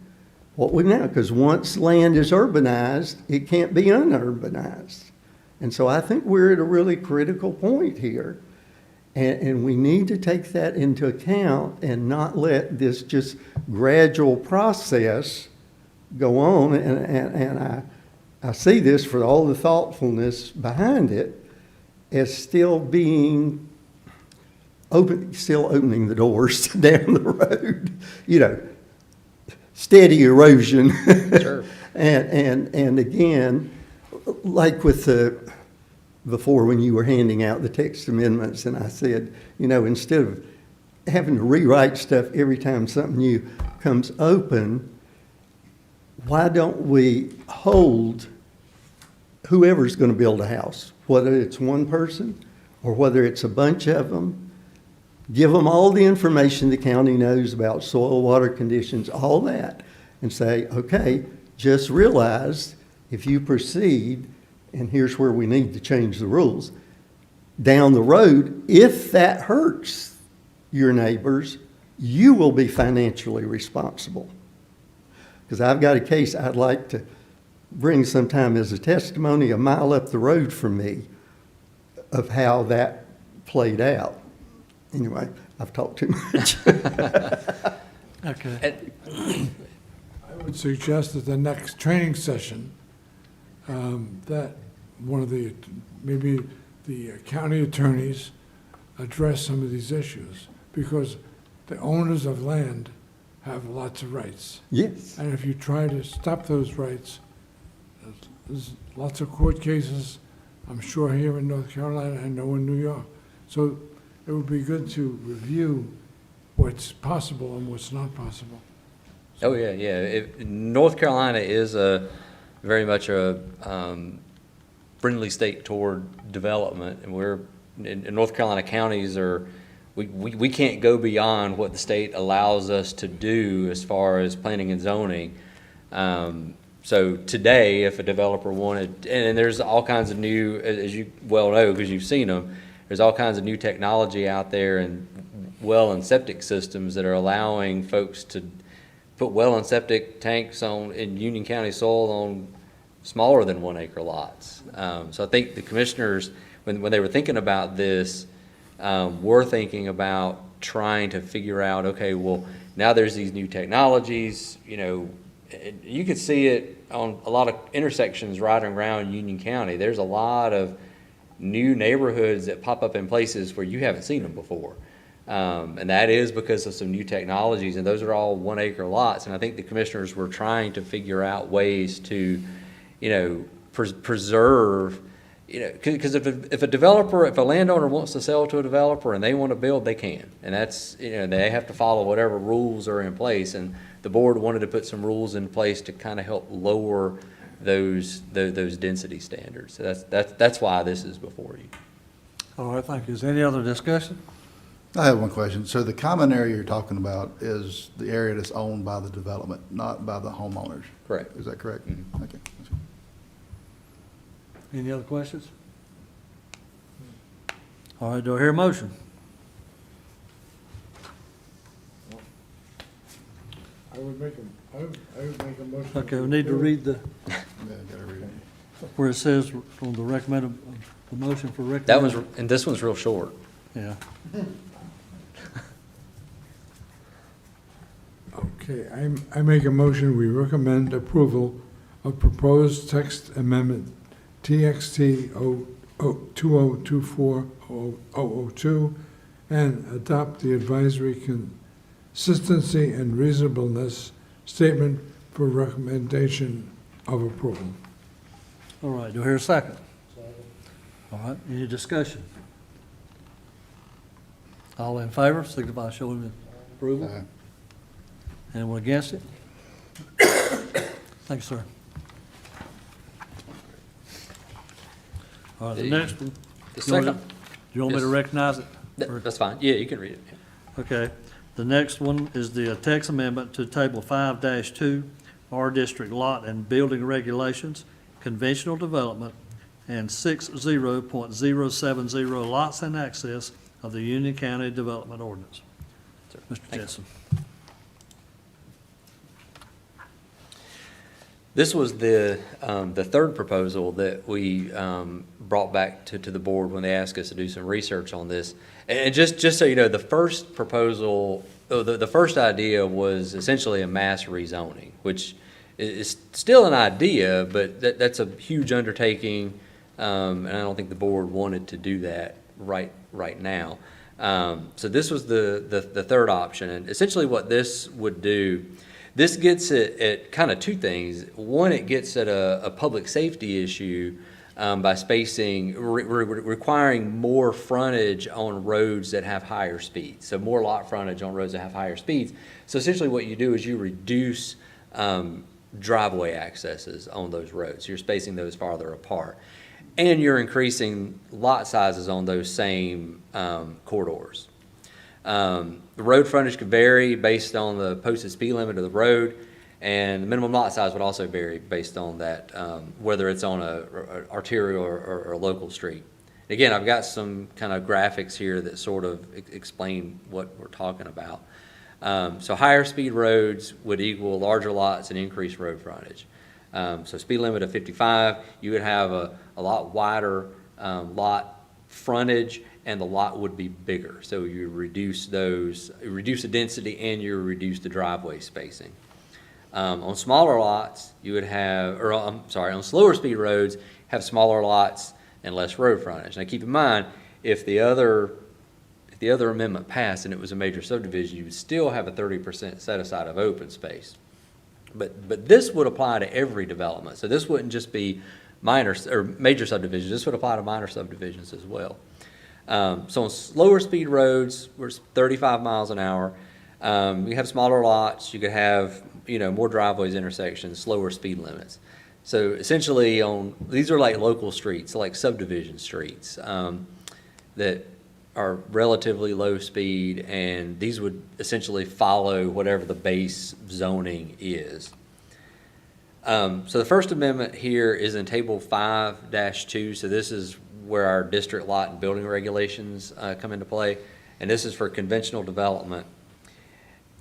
what we know. Because once land is urbanized, it can't be unurbanized. And so I think we're at a really critical point here. And we need to take that into account and not let this just gradual process go on. And I see this, for all the thoughtfulness behind it, as still being open, still opening the doors down the road. You know, steady erosion. Sure. And again, like with before when you were handing out the text amendments, and I said, you know, instead of having to rewrite stuff every time something new comes open, why don't we hold whoever's going to build a house, whether it's one person or whether it's a bunch of them, give them all the information the county knows about soil, water conditions, all that, and say, okay, just realize if you proceed, and here's where we need to change the rules, down the road, if that hurts your neighbors, you will be financially responsible. Because I've got a case I'd like to bring sometime as a testimony a mile up the road from me of how that played out. Anyway, I've talked too much. Okay. I would suggest that the next training session, that one of the, maybe the county attorneys address some of these issues, because the owners of land have lots of rights. Yes. And if you try to stop those rights, there's lots of court cases, I'm sure here in North Carolina, I know in New York. So it would be good to review what's possible and what's not possible. Oh, yeah, yeah. North Carolina is a very much a friendly state toward development, and we're, in North Carolina counties are, we can't go beyond what the state allows us to do as far as planning and zoning. So today, if a developer wanted, and there's all kinds of new, as you well know, because you've seen them, there's all kinds of new technology out there and well and septic systems that are allowing folks to put well and septic tanks in Union County soil on smaller than 1 acre lots. So I think the commissioners, when they were thinking about this, were thinking about trying to figure out, okay, well, now there's these new technologies, you could see it on a lot of intersections right around Union County. There's a lot of new neighborhoods that pop up in places where you haven't seen them before. And that is because of some new technologies, and those are all 1 acre lots. And I think the commissioners were trying to figure out ways to, preserve, because if a landowner wants to sell to a developer and they want to build, they can. And that's, they have to follow whatever rules are in place. And the board wanted to put some rules in place to kind of help lower those density standards. So that's why this is before you. All right, thank you. Is there any other discussion? I have one question. So the common area you're talking about is the area that's owned by the development, not by the homeowners? Correct. Is that correct? Mhm. Okay. Any other questions? All right, do I hear a motion? I would make a motion. Okay, we need to read Yeah, gotta read it. where it says on the recommended, the motion for recommended. And this one's real short. Yeah. Okay, I make a motion, we recommend approval of proposed text amendment TXT 2024-002 and adopt the advisory consistency and reasonableness statement for recommendation of approval. All right, do I hear a second? All right, any discussion? All in favor, signify by showing approval. Aye. Anyone against it? Thank you, sir. All right, the next one. The You want me to- second, You want me to Yes. recognize it? Or- that's fine. Yeah, you can read it. Okay. The next one is the text amendment to Table 5-2, R District Lot and Building Regulations, Conventional Development, and 60.070 Lots and Access of the Union County Development Ordinance. Mr. Thank you. Jensen. This was the third proposal that we brought back to the board when they asked us to do some research on this. And just so you know, the first proposal, the first idea was essentially a mass rezoning, which is still an idea, but that's a huge undertaking, and I don't think the board wanted to do that right now. So this was the third option, and essentially what this would do, this gets at kind of two things. One, it gets at a public safety issue by spacing, requiring more frontage on roads that have higher speeds. So more lot frontage on roads that have higher speeds. So essentially what you do is you reduce driveway accesses on those roads. You're spacing those farther apart. And you're increasing lot sizes on those same corridors. The road frontage could vary based on the posted speed limit of the road, and the minimum lot size would also vary based on that, whether it's on a arterial or a local street. Again, I've got some kind of graphics here that sort of explain what we're talking about. So higher speed roads would equal larger lots and increased road frontage. So speed limit of 55, you would have a lot wider lot frontage, and the lot would be bigger. So you reduce the density and you reduce the driveway spacing. On smaller lots, you would have, on slower speed roads, have smaller lots and less road frontage. Now keep in mind, if the other amendment passed and it was a major subdivision, you would still have a 30% set aside of open space. But this would apply to every development. So this wouldn't just be minor or major subdivisions. This would apply to minor subdivisions as well. So on slower speed roads, we're 35 miles an hour. You have smaller lots. You could have more driveways, intersections, slower speed limits. So essentially these are like local streets, like subdivision streets, that are relatively low speed, and these would essentially follow whatever the base zoning is. So the First Amendment here is in Table 5-2, so this is where our district lot and building regulations come into play, and this is for conventional development.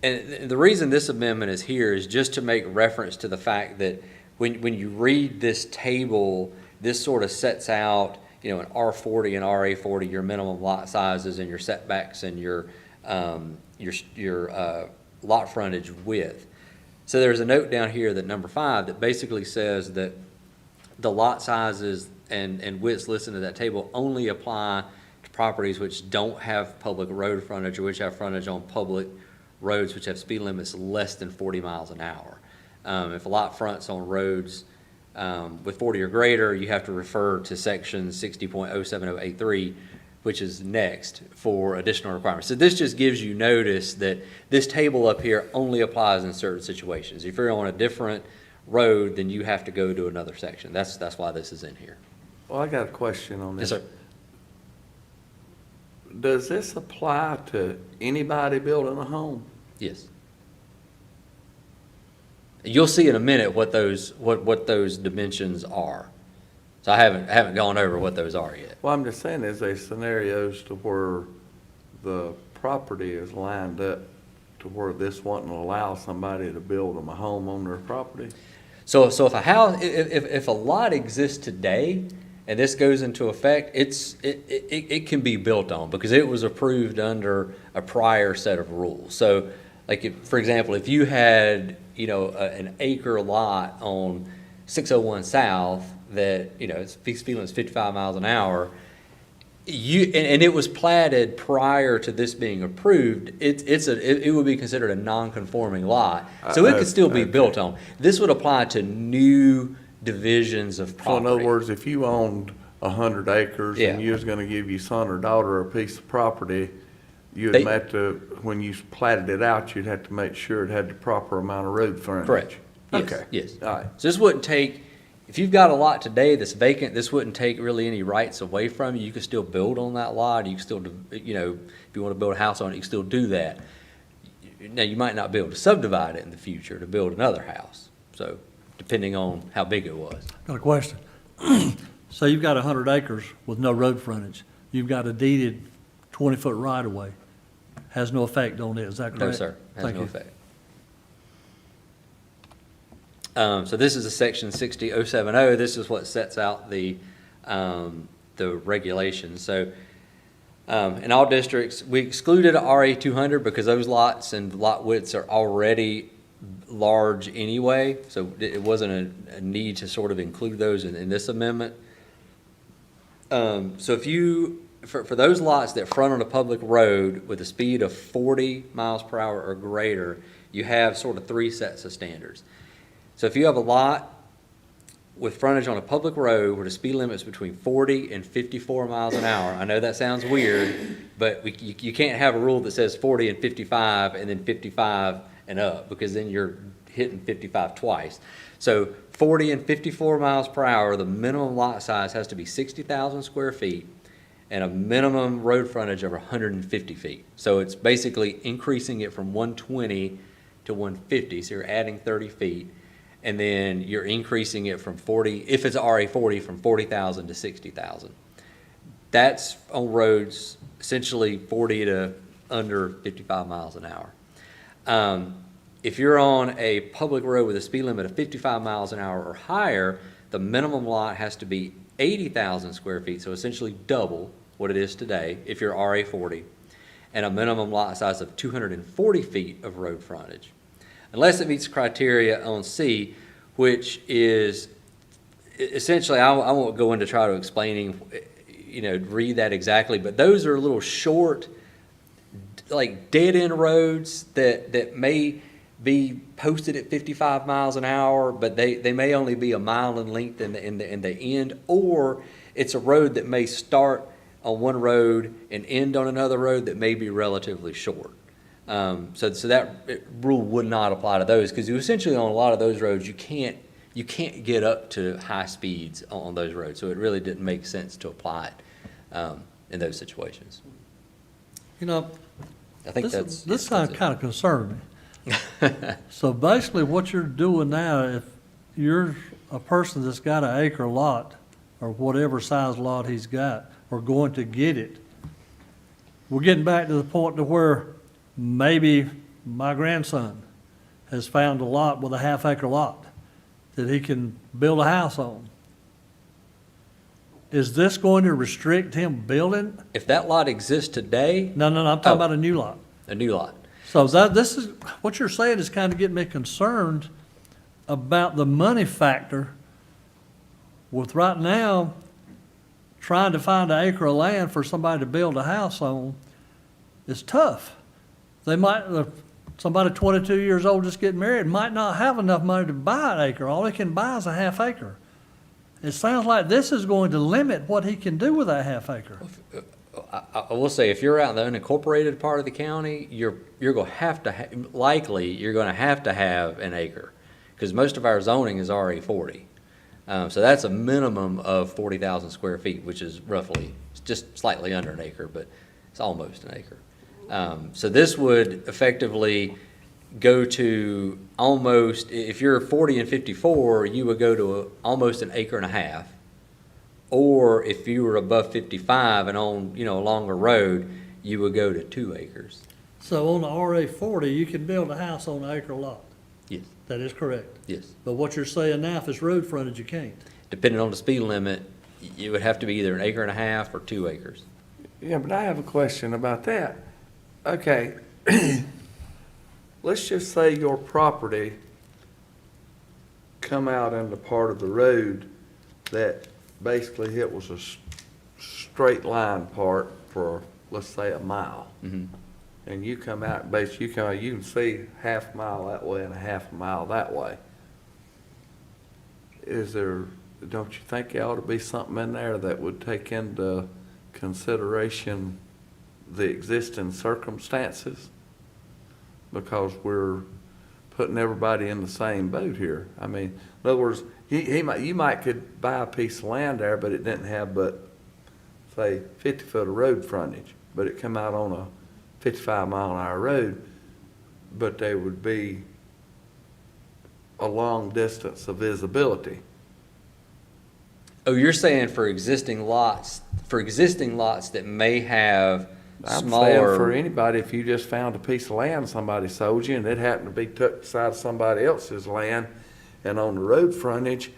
And the reason this amendment is here is just to make reference to the fact that when you read this table, this sort of sets out, you know, an R40 and RA40, your minimum lot sizes and your setbacks and your lot frontage width. So there's a note down here that number 5 that basically says that the lot sizes and widths listed in that table only apply to properties which don't have public road frontage or which have frontage on public roads which have speed limits less than 40 miles an hour. If a lot fronts on roads with 40 or greater, you have to refer to section 60.07083, which is next for additional requirements. So this just gives you notice that this table up here only applies in certain situations. If you're on a different road, then you have to go to another section. That's why this is in here. Well, I got a question on Yes, this. sir. Does this apply to anybody building a home? Yes. You'll see in a minute what those dimensions are. So I haven't gone over what those are yet. Well, I'm just saying, is there scenarios to where the property is lined up to where this wouldn't allow somebody to build them a home on their property? So if a house, if a lot exists today and this goes into effect, it can be built on because it was approved under a prior set of rules. So like for example, if you had, you know, an acre lot on 601 South that, you know, its speed limit is 55 miles an hour, and it was platted prior to this being approved, it would be considered a non-conforming lot. So it could still be built on. This would apply to new divisions of So property. in other words, if you owned 100 acres Yeah. and you was gonna give your son or daughter a piece of property, you'd They- have to, when you platted it out, you'd have to make sure it had the proper amount of road frontage. Correct. Yes, Okay. yes. All right. So this wouldn't take, if you've got a lot today that's vacant, this wouldn't take really any rights away from you. You could still build on that lot. You can still, you know, if you want to build a house on it, you can still do that. Now, you might not be able to subdivide it in the future to build another house. So depending on how big it was. Got a question. So you've got 100 acres with no road frontage. You've got a deeded 20-foot right-of-way. Has no effect on it, is that correct? No, sir. Has Thank no you. effect. So this is a section 60070. This is what sets out the regulations. So in all districts, we excluded RA 200 because those lots and lot widths are already large anyway. So it wasn't a need to sort of include those in this amendment. So if you, for those lots that front on a public road with a speed of 40 miles per hour or greater, you have sort of 3 sets of standards. So if you have a lot with frontage on a public road where the speed limit is between 40 and 54 miles an hour, I know that sounds weird, but you can't have a rule that says 40 and 55 and then 55 and up, because then you're hitting 55 twice. So 40 and 54 miles per hour, the minimum lot size has to be 60,000 square feet and a minimum road frontage of 150 feet. So it's basically increasing it from 120 to 150, so you're adding 30 feet. And then you're increasing it from 40, if it's RA 40, from 40,000 to 60,000. That's on roads essentially 40 to under 55 miles an hour. If you're on a public road with a speed limit of 55 miles an hour or higher, the minimum lot has to be 80,000 square feet, so essentially double what it is today if you're RA 40, and a minimum lot size of 240 feet of road frontage. Unless it meets criteria on C, which is essentially, I won't go into try to explaining, read that exactly, but those are little short, like dead-end roads that may be posted at 55 miles an hour, but they may only be a mile in length in the end, or it's a road that may start on one road and end on another road that may be relatively short. So that rule would not apply to those, because essentially on a lot of those roads you can't you can't get up to high speeds on those roads, so it really didn't make sense to apply it in those situations. You know, I think this that's kind of concerned me. So basically, what you're doing now, if you're a person that's got an acre lot, or whatever size lot he's got, or going to get it, we're getting back to the point to where maybe my grandson has found a lot with a half-acre lot that he can build a house on. Is this going to restrict him building? If that lot exists today, No, I'm talking Oh. about a new lot. a new lot. So this is, what you're saying is kind of getting me concerned about the money factor with right now trying to find an acre of land for somebody to build a house on is tough. They might, somebody 22 years old just getting married might not have enough money to buy an acre. All he can buy is a half acre. It sounds like this is going to limit what he can do with that half acre. I will say, if you're out in the unincorporated part of the county, you're going to have to, likely, you're going to have an acre, because most of our zoning is RA 40. So that's a minimum of 40,000 square feet, which is roughly, just slightly under an acre, but it's almost an acre. So this would effectively go to almost, if you're 40 and 54, you would go to almost an acre and a half. Or if you were above 55 and on, a longer road, you would go to 2 acres. So on the RA 40, you can build a house on an acre lot. Yes, That is correct. yes. But what you're saying now, if it's road frontage, you can't. Depending on the speed limit, it would have to be either an acre and a half or 2 acres. Yeah, but I have a question about that. Okay, let's just say your property come out in the part of the road that basically it was a straight line part for, let's say, a mile. Mhm. And you come out, basically, you can see half a mile that way and a half a mile that way. Don't you think there ought to be something in there that would take into consideration the existing circumstances? Because we're putting everybody in the same boat here. I mean, in other words, you might could buy a piece of land there, but it didn't have but, say, 50 foot of road frontage, but it come out on a 55-mile-an-hour road, but there would be a long distance of visibility. Oh, you're saying for existing lots that may have I'm smaller. saying for anybody, if you just found a piece of land somebody sold you and it happened to be tucked beside somebody else's land and on the road frontage,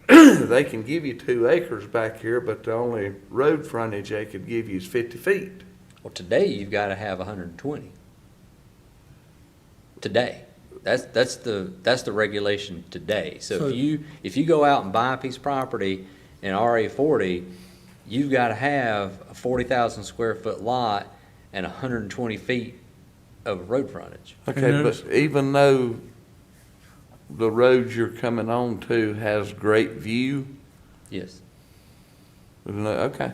they can give you 2 acres back here, but the only road frontage they could give you is 50 feet. Well, today you've got to have 120. Today, that's the regulation today. So So- if you go out and buy a piece of property in RA 40, you've got to have a 40,000 square foot lot and 120 feet of road frontage. Okay, notice- but even though the road you're coming on to has great view, Yes. okay.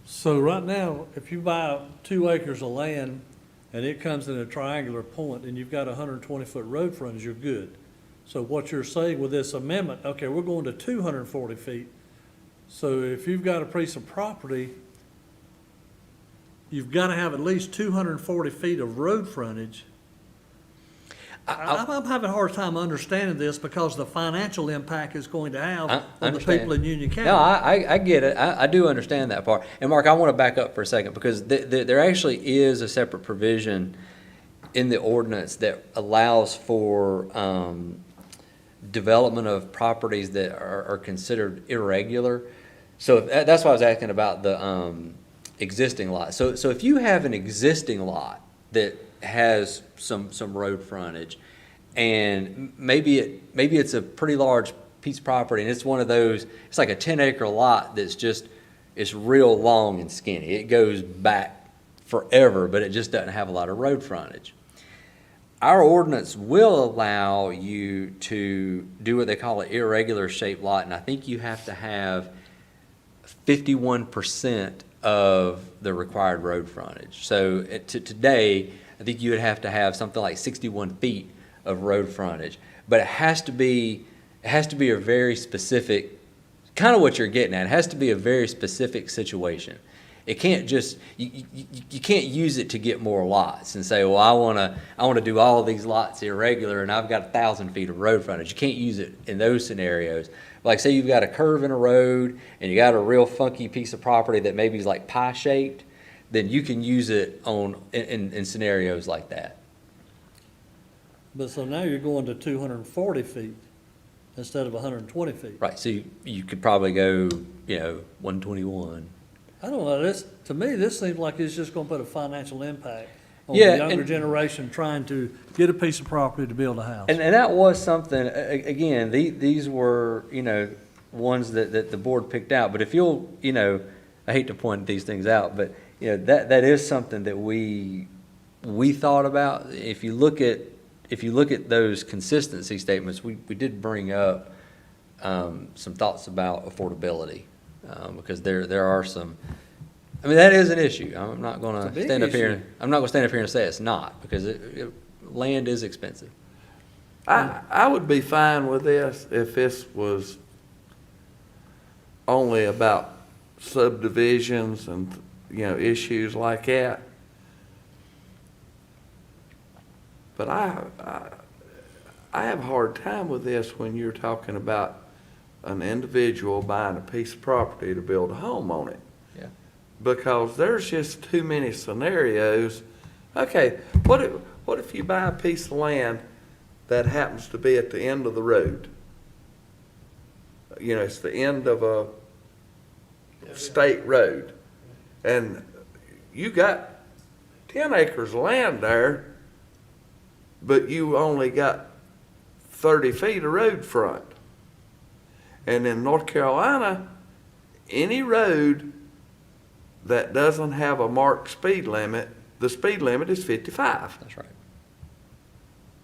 So right now, if you buy 2 acres of land and it comes in a triangular point and you've got a 120-foot road frontage, you're good. So what you're saying with this amendment, okay, we're going to 240 feet. So if you've got a piece of property, you've got to have at least 240 feet of road frontage. I'm having a hard time understanding this because the financial impact it's going to have I on the understand. people in Union County. No, I get it. I do understand that part. And Mark, I want to back up for a second because there actually is a separate provision in the ordinance that allows for development of properties that are considered irregular. So that's why I was asking about the existing lot. So if you have an existing lot that has some road frontage, and maybe it's a pretty large piece of property, and it's one of those, it's like a 10-acre lot it's real long and skinny. It goes back forever, but it just doesn't have a lot of road frontage. Our ordinance will allow you to do what they call an irregular shaped lot, and I think you have to have 51% of the required road frontage. So today, I think you would have to have something like 61 feet of road frontage, but it has to be it has to be a very specific, kind of what you're getting at. It has to be a very specific situation. It can't just, you can't use it to get more lots and say, well, I wanna do all these lots irregular and I've got 1,000 feet of road frontage. You can't use it in those scenarios. Like say you've got a curve in a road and you got a real funky piece of property that maybe is like pie shaped, then you can use it in scenarios like that. But so now you're going to 240 feet instead of 120 feet. Right, so you could probably go, 121. I don't know, to me, this seems like it's just gonna put a financial impact on Yeah, the younger and- generation trying to get a piece of property to build a house. And that was something, again, these were, ones that the board picked out, but if you'll, I hate to point these things out, but, that is something that we thought about. If you look at those consistency statements, we did bring up, some thoughts about affordability, because there are some, that is an issue. I'm not It's a gonna big stand up here, issue. I'm not gonna stand up here and say it's not, because land is expensive. I would be fine with this if this was only about subdivisions and, issues like that. But I have a hard time with this when you're talking about an individual buying a piece of property to build a home on it. Yeah. Because there's just too many scenarios. Okay, what if you buy a piece of land that happens to be at the end of the road? It's the end of a state road. And you got 10 acres of land there, but you only got 30 feet of road front. And in North Carolina, any road that doesn't have a marked speed limit, the speed limit is 55. That's right.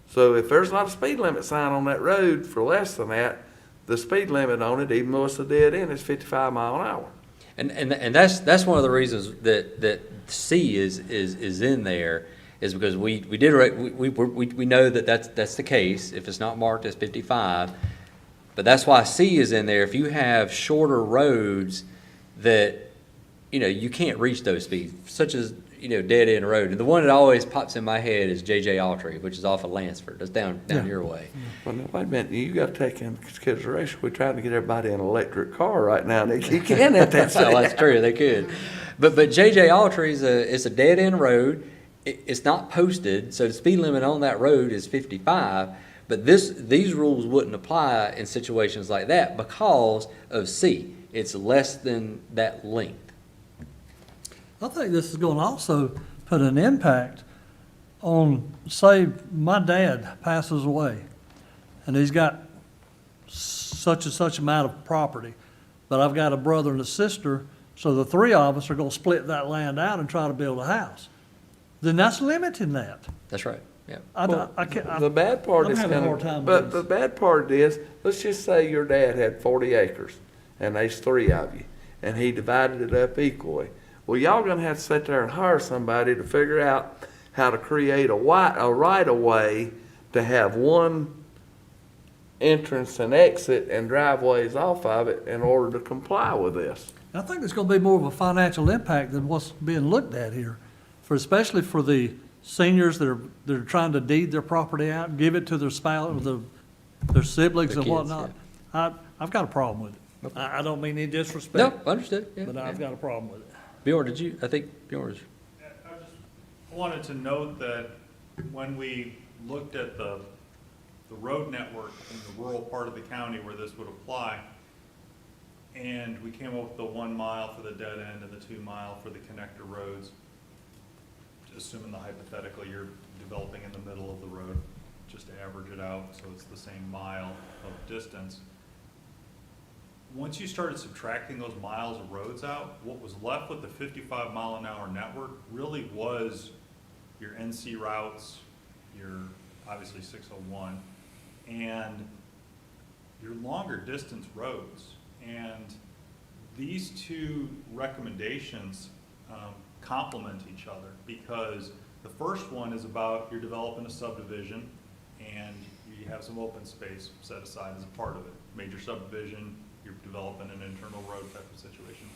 So if there's not a speed limit sign on that road for less than that, the speed limit on it, even though it's a dead end, is 55 mile an hour. And that's one of the reasons that C is in there, is because we know that's the case. If it's not marked as 55, but that's why C is in there. If you have shorter roads that you can't reach those speeds, such as dead end road. And the one that always pops in my head is J.J. Autry, which is off of Lansford. That's down your way. Well, now, wait a minute, you got to take into consideration, we're trying to get everybody an electric car right now, and you can't at that Well, that's true, they could. But J.J. Autry is a dead end road. It's not posted, so the speed limit on that road is 55. But these rules wouldn't apply in situations like that because of C. It's less than that length. I think this is gonna also put an impact on, say, my dad passes away, and he's got such and such amount of property, but I've got a brother and a sister, so the three of us are gonna split that land out and try to build a house. Then that's limiting that. That's right, yeah. I can't, The bad part I'm is having a gonna, hard time with but this. the bad part is, let's just say your dad had 40 acres, and there's 3 of you, and he divided it up equally. Well, y'all gonna have to sit there and hire somebody to figure out how to create a right-of-way to have one entrance and exit and driveways off of it in order to comply with this. I think there's gonna be more of a financial impact than what's being looked at here, especially for the seniors that are trying to deed their property out, and give it to their spouse, or their siblings Their and kids, whatnot. I've got a problem with it. I don't mean any No, disrespect, understood, yeah. but I've got a problem with it. Bjorn, I think Bjorn was. I just wanted to note that when we looked at the road network in the rural part of the county where this would apply, and we came up with the 1 mile for the dead end and the 2 mile for the connector roads, assuming the hypothetical you're developing in the middle of the road, just to average it out so it's the same mile of distance. Once you started subtracting those miles of roads out, what was left with the 55 mile an hour network really was your NC routes, your obviously 601, and your longer distance roads. And these two recommendations complement each other, because the first one is about you're developing a subdivision and you have some open space set aside as a part of it. Major subdivision, you're developing an internal road type of situation.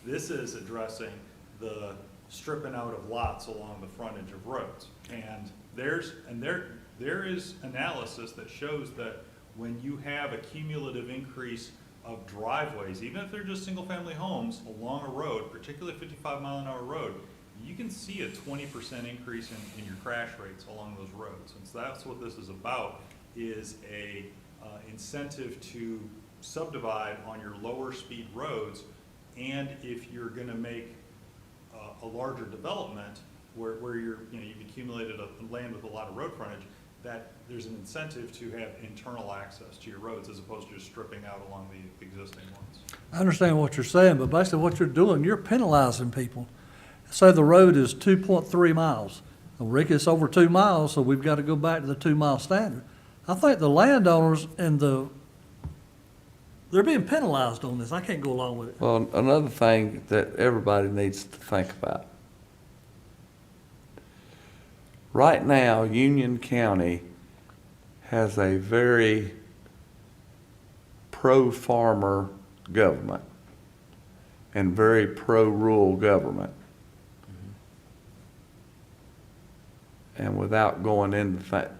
This is addressing the stripping out of lots along the frontage of roads. And there is analysis that shows that when you have a cumulative increase of driveways, even if they're just single-family homes along a road, particularly a 55-mile-an-hour road, you can see a 20% increase in your crash rates along those roads. And so that's what this is about, is a incentive to subdivide on your lower speed roads. And if you're gonna make a larger development where you've accumulated a land with a lot of road frontage, that there's an incentive to have internal access to your roads as opposed to just stripping out along the existing ones. I understand what you're saying, but basically what you're doing, you're penalizing people. Say the road is 2.3 miles. Well, Rick, it's over 2 miles, so we've got to go back to the 2-mile standard. I think the landowners and they're being penalized on this. I can't go along with it. Well, another thing that everybody needs to think about. Right now, Union County has a very pro-farmer government and very pro-rural government. And without going into that,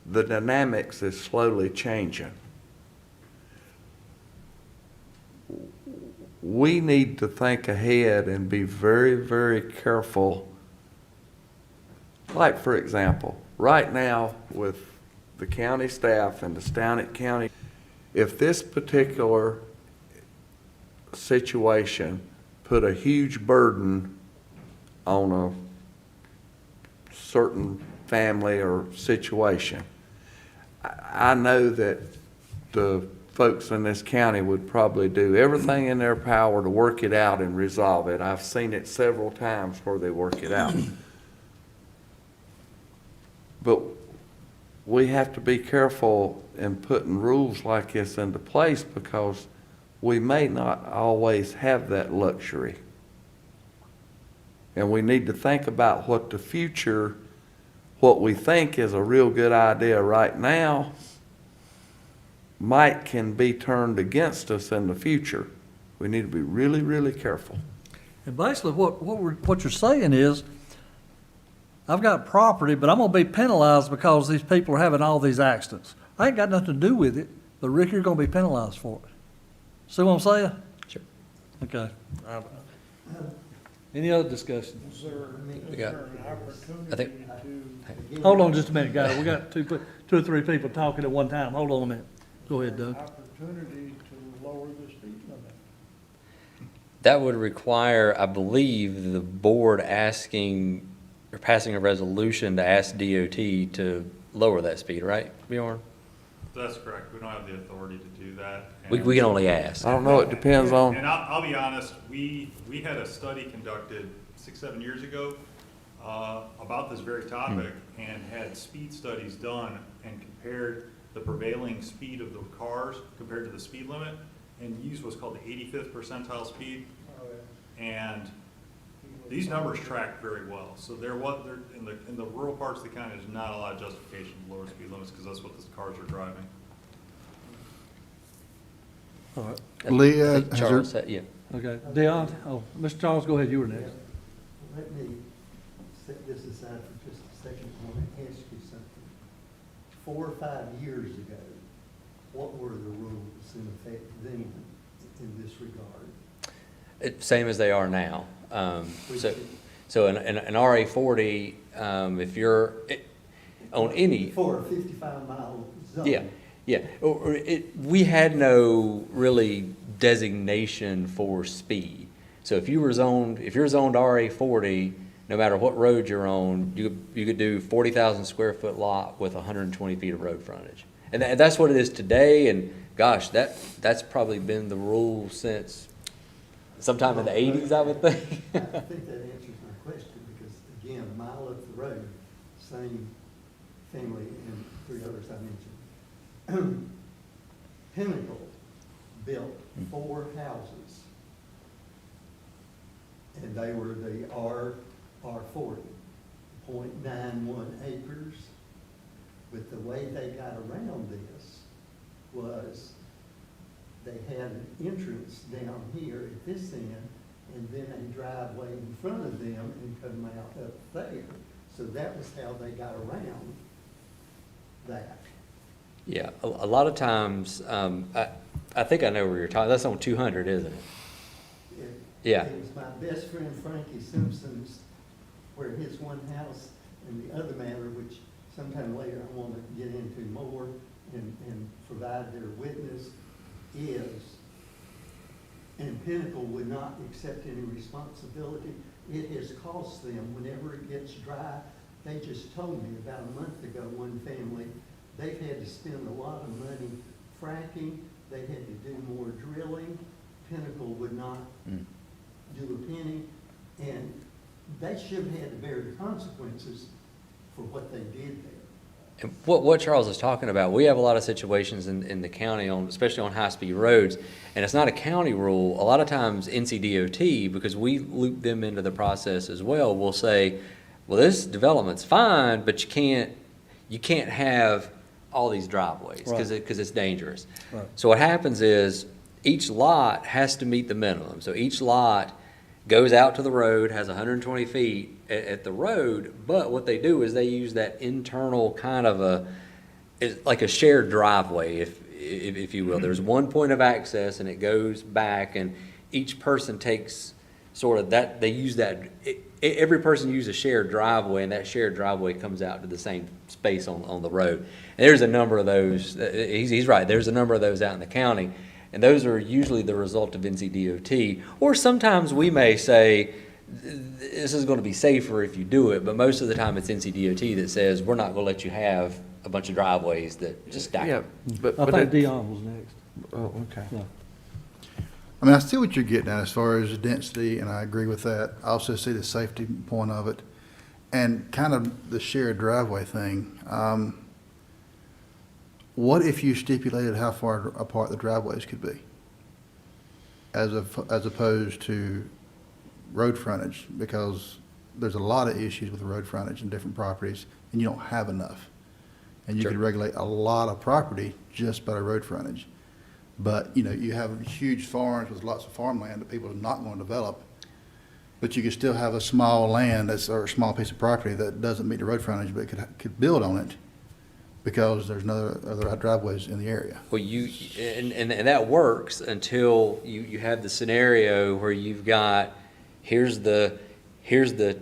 the dynamics is slowly changing. We need to think ahead and be very, very careful. Like, for example, right now with the county staff and the Staunet County, if this particular situation put a huge burden on a certain family or situation, I know that the folks in this county would probably do everything in their power to work it out and resolve it. I've seen it several times where they work it out. But we have to be careful in putting rules like this into place because we may not always have that luxury. And we need to think about what the future, what we think is a real good idea right now, can be turned against us in the future. We need to be really, really careful. And basically what you're saying is, I've got property, but I'm gonna be penalized because these people are having all these accidents. I ain't got nothing to do with it, but Rick, you're gonna be penalized for it. See what I'm saying? Sure. Okay. Any other discussion? Is there We got- an opportunity I think- to? Hold on just a minute, guys. We got two or three people talking at one time. Hold on a minute. Go ahead, Doug. Opportunity to lower the speed limit. That would require, I believe, the board asking or passing a resolution to ask DOT to lower that speed, right, Bjorn? That's correct. We don't have the authority to do that. We can only ask. I don't know, it depends on, And I'll be honest, we had a study conducted 6-7 years ago about this very topic and had speed studies done and compared the prevailing speed of the cars compared to the speed limit and used what's called the 85th percentile speed. And these numbers track very well. So they're in the rural parts of the county, there's not a lot of justification to lower speed limits because that's what the cars are driving. All right. Lee, I think has there- Charles said, yeah. Okay. Deon, Mr. Charles, go ahead. You were next. Let me set this aside for just a second. I want to ask you something. 4 or 5 years ago, what were the rules in effect then in this regard? Same as they are now. So an RA 40, if you're on any. For a 55-mile zone? Yeah, yeah. We had no really designation for speed. So if you're zoned RA 40, no matter what road you're on, you could do 40,000 square foot lot with 120 feet of road frontage. And that's what it is today, and gosh, that's probably been the rule since sometime in the 80s, I would think. I think that answers my question, because again, a mile up the road, same family and 3 others I mentioned. Pinnacle built 4 houses, and they were the R40, 0.91 acres, But the way they got around this was they had an entrance down here at this end, and then a driveway in front of them and come out up there. So that was how they got around that. Yeah, a lot of times, I think I know where you're talking, that's on 200, isn't it? It- Yeah. It was my best friend Frankie Simpson's, where his one house and the other matter, which sometime later I want to get into more and provide their witness, is, and Pinnacle would not accept any responsibility. It has cost them, whenever it gets dry, they just told me about a month ago, one family, they've had to spend a lot of money fracking, they had to do more drilling. Pinnacle would not do a penny, and they should have had to bear the consequences for what they did there. And what Charles is talking about, we have a lot of situations in the county on, especially on high-speed roads, and it's not a county rule. A lot of times NCDOT, because we loop them into the process as well, will say, well, this development's fine, but you can't have all these driveways because it's dangerous. Right. So what happens is each lot has to meet the minimum. So each lot goes out to the road, has 120 feet at the road, but what they do is they use that internal kind of it's like a shared driveway, if you will. There's one point of access and it goes back, and each person takes sort of that, they use that, every person uses a shared driveway, and that shared driveway comes out to the same space on the road. And there's a number of those, he's right, there's a number of those out in the county. And those are usually the result of NCDOT. Or sometimes we may say, this is going to be safer if you do it, but most of the time it's NCDOT that says, we're not going to let you have a bunch of driveways that just stack Yeah, up. but, I but think it, Dion was next. oh, okay. Yeah. I mean, I see what you're getting at as far as the density, and I agree with that. I also see the safety point of it, and kind of the shared driveway thing. What if you stipulated how far apart the driveways could be? As opposed to road frontage, because there's a lot of issues with road frontage in different properties, and you don't have enough. And you Sure. could regulate a lot of property just by the road frontage. But, you know, you have huge farms with lots of farmland that people are not going to develop. But you could still have a small land or a small piece of property that doesn't meet the road frontage, but could build on it because there's no other driveways in the area. Well, and that works until you have the scenario where you've got, here's the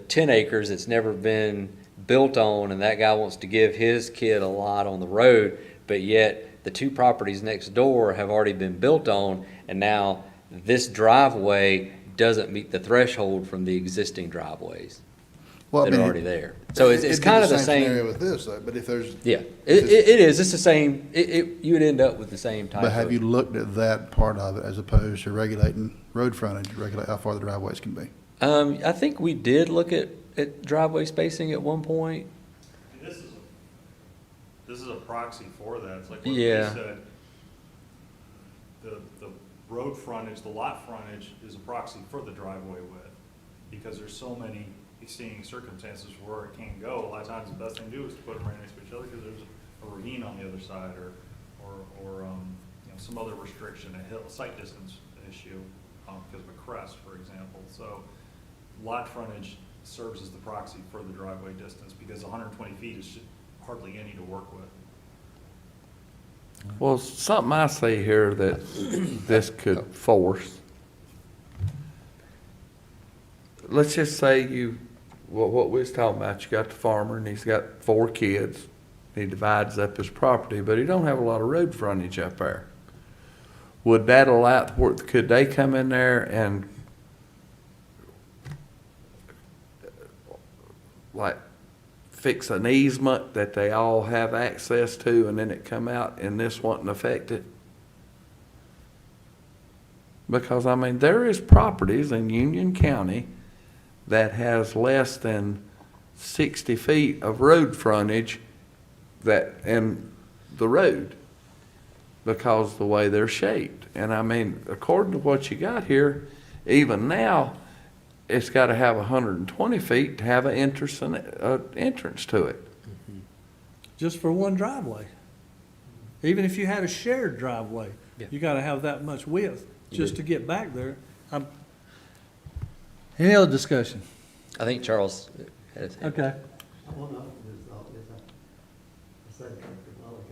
10 acres that's never been built on, and that guy wants to give his kid a lot on the road, but yet the two properties next door have already been built on, and now this driveway doesn't meet the threshold from the existing driveways Well, I that are mean, already there. So it's it'd be kind of the Scenario same. with this, though, but if there's. Yeah, it is. It's the same. You would end up with the same type. But have of- you looked at that part of it as opposed to regulating road frontage, regulate how far the driveways can be? I think we did look at driveway spacing at one point. This is a proxy for that. It's like what Yeah. he said. The road frontage, the lot frontage is a proxy for the driveway width. Because there's so many extenuating circumstances where it can go. A lot of times the best thing to do is to put them right next to each other because there's a ravine on the other side or some other restriction, a site distance issue because of a crest, for example. So lot frontage serves as the proxy for the driveway distance because 120 feet is hardly any to work with. Well, something I see here that this could force. Let's just say what we was talking about, you got the farmer and he's got 4 kids. He divides up his property, but he don't have a lot of road frontage up there. Would that allow, could they come in there and like fix an easement that they all have access to and then it come out and this wouldn't affect it? Because, I mean, there is properties in Union County that has less than 60 feet of road frontage in the road because the way they're shaped. And I mean, according to what you got here, even now, it's got to have 120 feet to have an entrance to it. just for one driveway. Even if you had a shared driveway, Yeah. you gotta have that much width You just do. to get back there. Any other discussion? I think Charles has. Okay. I want to offer this thought, I said Dr. Pollock,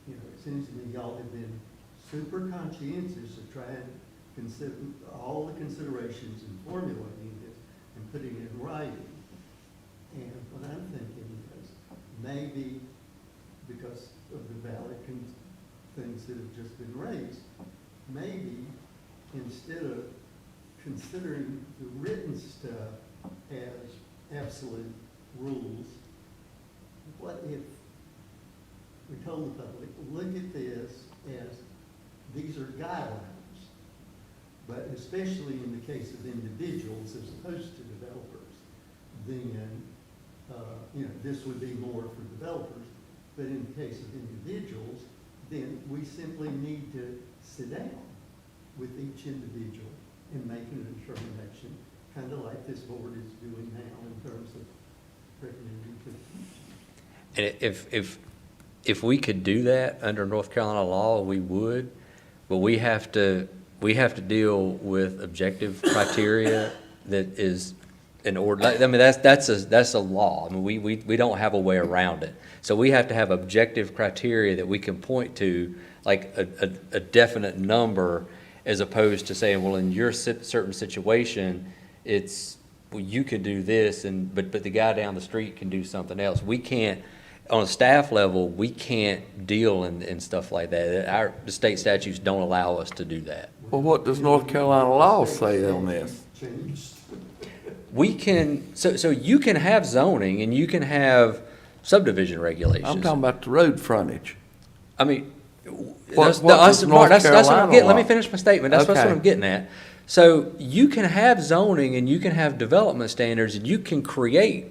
you know, it seems to me y'all have been super conscientious of trying to consider all the considerations and formulating it and putting it in writing. And what I'm thinking is, maybe because of the valid things that have just been raised, maybe instead of considering the written stuff as absolute rules, what if we told the public, look at this as, these are guidelines, but especially in the case of individuals as opposed to developers, then, you know, this would be more for developers, but in the case of individuals, then we simply need to sit down with each individual and make a determination, kind of like this board is doing now in terms of recommending to the commission. And if we could do that under North Carolina law, we would, but we have to deal with objective criteria that is in order. I mean, that's a law. I mean, we don't have a way around it. So we have to have objective criteria that we can point to, like a definite number, as opposed to saying, well, in your certain situation, it's, well, you could do this, but the guy down the street can do something else. We can't, on a staff level, we can't deal in stuff like that. The state statutes don't allow us to do that. Well, what does North Carolina law say on this? Changed. We can, so you can have zoning and you can have subdivision regulations. I'm talking about the road frontage. I mean, What does North that's what I'm Carolina getting. Let law? me finish my statement. That's what Okay. I'm getting at. So you can have zoning and you can have development standards and you can create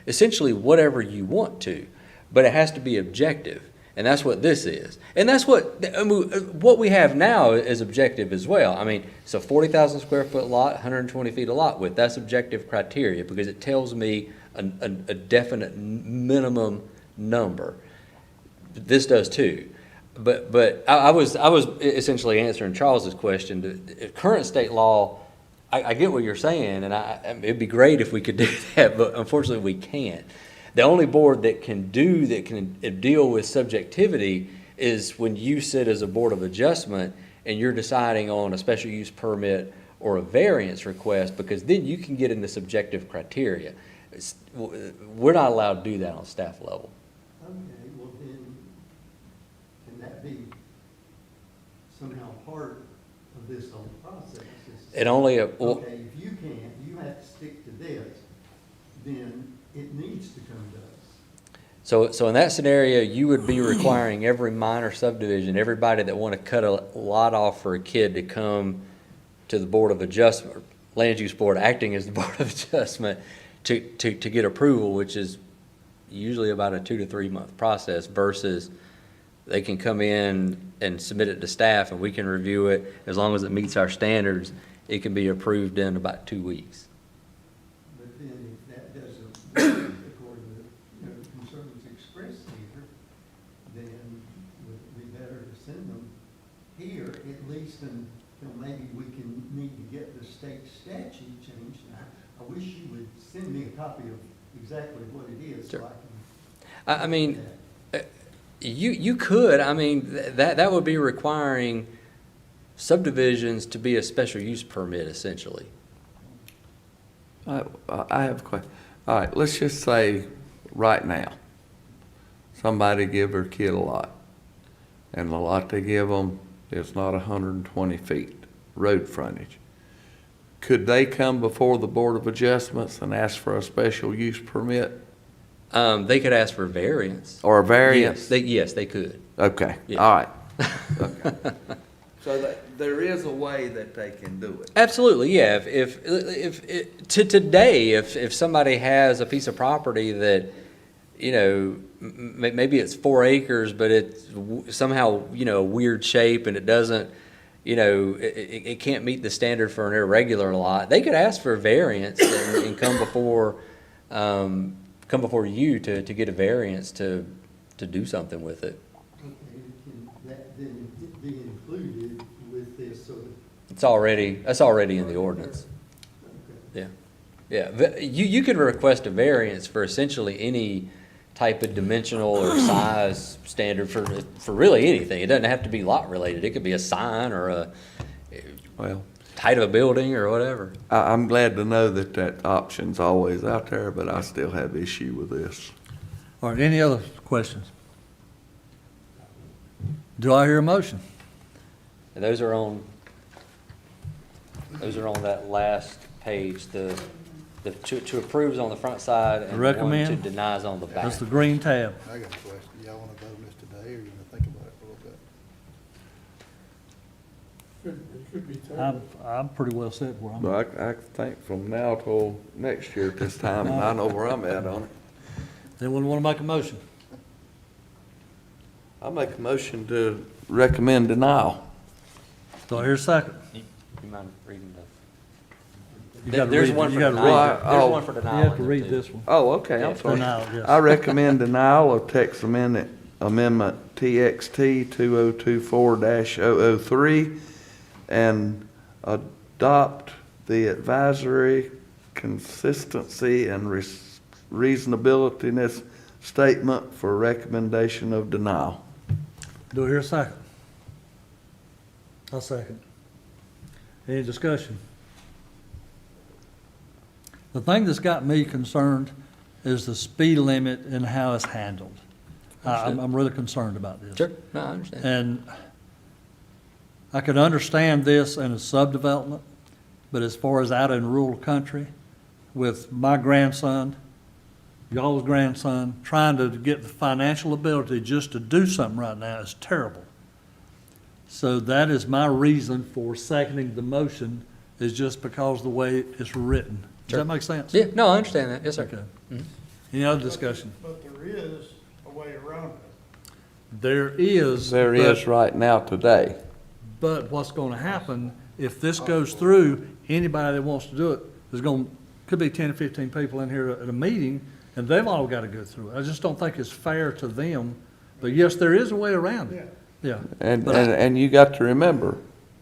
essentially whatever you want to, but it has to be objective. And that's what this is. And that's what we have now is objective as well. I mean, it's a 40,000 square foot lot, 120 feet of lot width. That's objective criteria because it tells me a definite minimum number. This does too. But I was essentially answering Charles's question. The current state law, I get what you're saying, and it'd be great if we could do that, but unfortunately we can't. The only board that can deal with subjectivity is when you sit as a board of adjustment and you're deciding on a special use permit or a variance request, because then you can get into subjective criteria. We're not allowed to do that on staff level. Okay, well then, can that be somehow part of this whole process? It only, well, Okay, if you can't, you have to stick to this, then it needs to come to us. so in that scenario, you would be requiring every minor subdivision, everybody that want to cut a lot off for a kid to come to the Board of Adjustment, Land Use Board acting as the Board of Adjustment to get approval, which is usually about a 2 to 3 month process versus they can come in and submit it to staff and we can review it. As long as it meets our standards, it can be approved in about 2 weeks. But then if that doesn't, according to, you know, the concerns expressed here, then we better send them here, at least until maybe we can need to get the state statute changed. And I wish you would send me a copy of exactly what it is so Sure. I can. I mean, you could, I mean, that would be requiring subdivisions to be a special use permit essentially. I have a question. All right, let's just say right now, somebody give their kid a lot, and the lot they give them is not 120 feet road frontage. Could they come before the Board of Adjustments and ask for a special use permit They could ask for variance. or a variance? Yes, they could. Okay, Yeah. all right. Okay. So there is a way that they can do it. Absolutely, yeah. If today, if somebody has a piece of property that, you know, maybe it's 4 acres, but it's somehow, you know, a weird shape and it doesn't, you know, it can't meet the standard for an irregular lot, they could ask for a variance and come before you to get a variance to to do something with it. Okay, can that then be included with this, so that, That's already in the ordinance. okay. Yeah. You could request a variance for essentially any type of dimensional or size standard for really anything. It doesn't have to be lot related. It could be a sign or a Well, height of a building or whatever. I'm glad to know that that option's always out there, but I still have issue with this. All right, any other questions? Do I hear a motion? And those are on that last page, to approve is on the front side and the one Recommend? to deny is on the back. That's the green tab. I got a question. Y'all want to vote on this today, or you want to think about it a little bit? It could be tabled. I'm pretty well set where I'm at. But I think from now till next year at this time, and I know where I'm at on it. Anyone want to make a motion? I make a motion to recommend denial. Do I hear a second? You mind reading the? You gotta There's read- one you for gotta denial. read- There's oh. one for You denial. have to in there, read too. this one. Oh, okay, I'm Yeah. sorry. Denial, yes. I recommend denial of text amendment TXT 2024-003 and adopt the advisory consistency and reasonableness statement for recommendation of denial. Do I hear a second? I'll second. Any discussion? The thing that's got me concerned is the speed limit and how it's handled. I'm really concerned about this. Sure, no, I understand. And I could understand this in a subdevelopment, but as far as out in rural country, with my grandson, y'all's grandson, trying to get the financial ability just to do something right now is terrible. So that is my reason for seconding the motion, is just because of the way it's written. Does Sure. that make sense? Yeah, no, I understand that. Yes, sir. Okay. Mhm. Any other discussion? But there is a way around it. There is. There but- is right now today. But what's gonna happen, if this goes through, anybody that wants to do it, could be 10 or 15 people in here at a meeting, and they've all gotta go through it. I just don't think it's fair to them, but yes, there is a way around it. Yeah. And, But and you got to remember,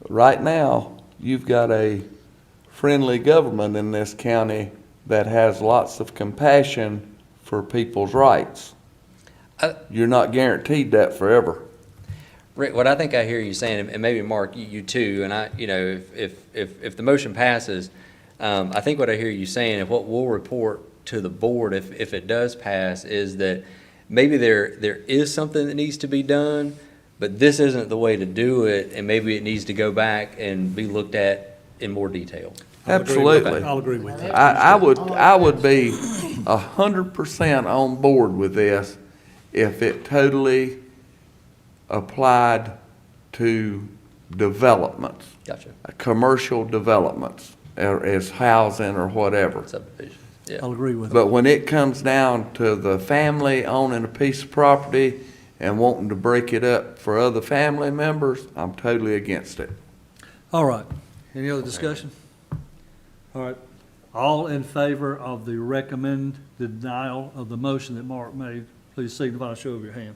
right now, you've got a friendly government in this county that has lots of compassion for people's rights. You're not guaranteed that forever. Rick, what I think I hear you saying, and maybe Mark, you too, and if the motion passes, I think what I hear you saying, and what we'll report to the board if it does pass, is that maybe there is something that needs to be done, but this isn't the way to do it, and maybe it needs to go back and be looked at in more detail. Absolutely. I'll agree with you. I would be 100% on board with this if it totally applied to developments, Gotcha. commercial developments, or as housing or whatever. Subdivision, yeah. I'll agree with you. But when it comes down to the family owning a piece of property and wanting to break it up for other family members, I'm totally against it. All right. Any other discussion? All right. All in favor of the recommend denial of the motion that Mark made, please signify by a show of your hand.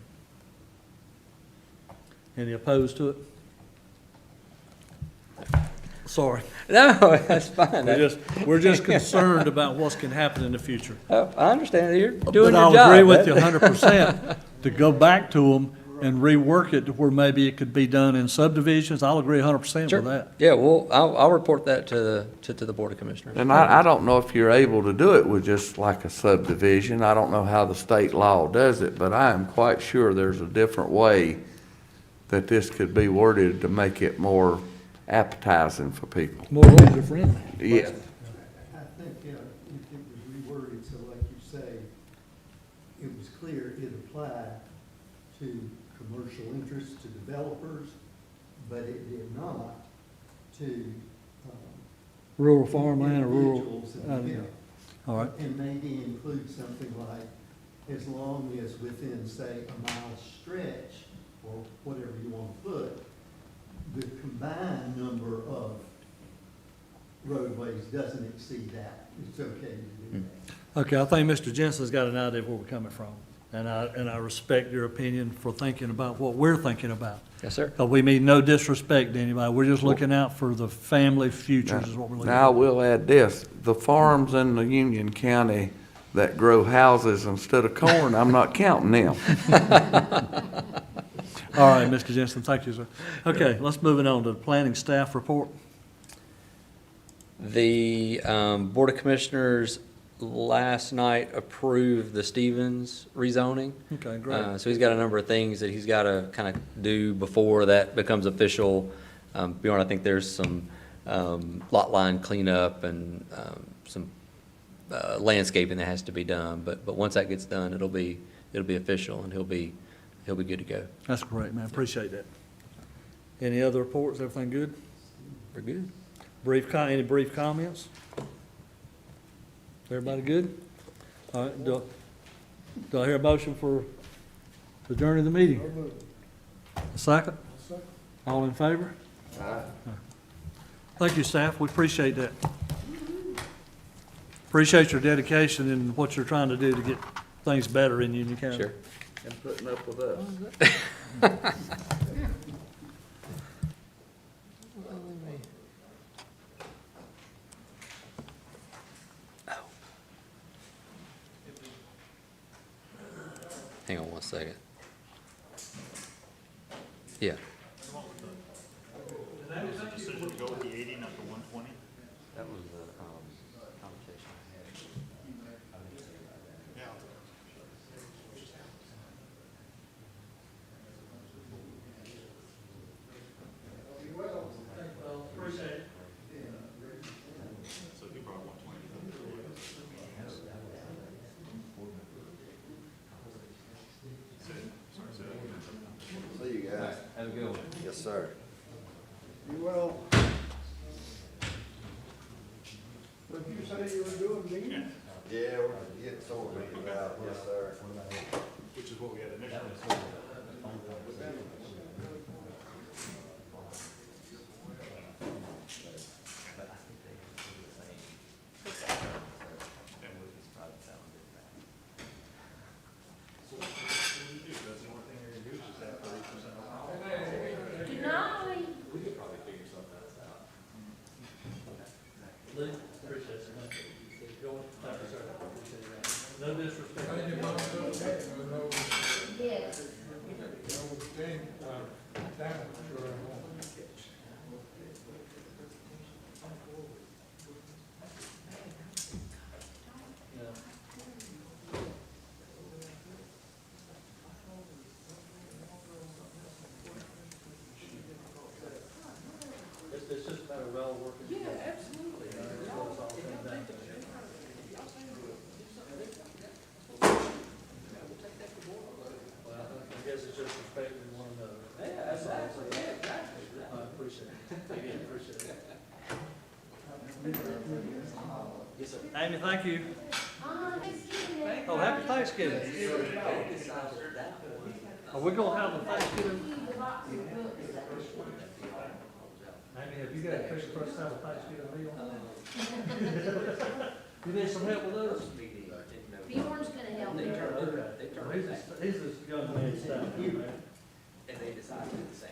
Any opposed to it? Sorry. No, that's fine. We're just concerned about what's can happen in the future. I understand, you're doing But your job. I'll agree with That- you 100% to go back to them and rework it to where maybe it could be done in subdivisions. I'll agree 100% Sure. with that. Yeah, well, I'll report that to the Board of Commissioners. And I don't know if you're able to do it with just like a subdivision. I don't know how the state law does it, but I am quite sure there's a different way that this could be worded to make it more appetizing for people. More user friendly. Yes. I think, if it was reworded, so like you say, it was clear it applied to commercial interests, to developers, but it did not to, Rural farmland or rural, individuals and, yeah. All right. And maybe include something like, as long as within, say, a mile stretch, or whatever you want to put, the combined number of roadways doesn't exceed that, it's okay to do that. Okay, I think Mr. Jensen's got an idea of where we're coming from. and I respect your opinion for thinking about what we're thinking about. Yes, sir. Because we mean no disrespect to anybody, we're just looking out for the family futures is what we're looking Now, I at. will add this, the farms in the Union County that grow houses instead of corn, I'm not counting them. All right, Mr. Jensen, thank you, sir. Okay, let's move it on to the planning staff report. The Board of Commissioners last night approved the Stevens rezoning. Okay, great. So he's got a number of things that he's got to kind of do before that becomes official. Beyond, I think there's some lot line cleanup and some landscaping that has to be done. But once that gets done, it'll be official and he'll be good to go. That's great, man, appreciate that. Any other reports, everything good? We're good. Any brief comments? Everybody good? All right, do I hear a motion for adjourning the meeting? A second? All in favor? Aye. Thank you, staff, we appreciate that. Appreciate your dedication and what you're trying to do to get things better in Union County. Sure. And putting up with us. Hang on one second. Yeah. Was the decision to go with the 80, not the 120? That was the conversation. So he brought 120. See you guys. Have a good one. Yes, sir. You will. What did you say you were doing, meeting? Yeah, we're getting sort of out, yes, sir. Which is what we had initially. Lee, appreciate it, man. Thank you, sir. Appreciate that. No disrespect. Yes. It's just about a well working. Yeah, absolutely. Well, I guess it's just respecting one another. Yeah, exactly. I appreciate it. Again, appreciate it. Yes, sir. Amy, thank you. Oh, happy Thanksgiving. Are we gonna have a Thanksgiving? Amy, have you got a picture for us to have a Thanksgiving meal? You need some help with those? Bjorn's gonna help me. He's this young man stuff, man. And they decided the same.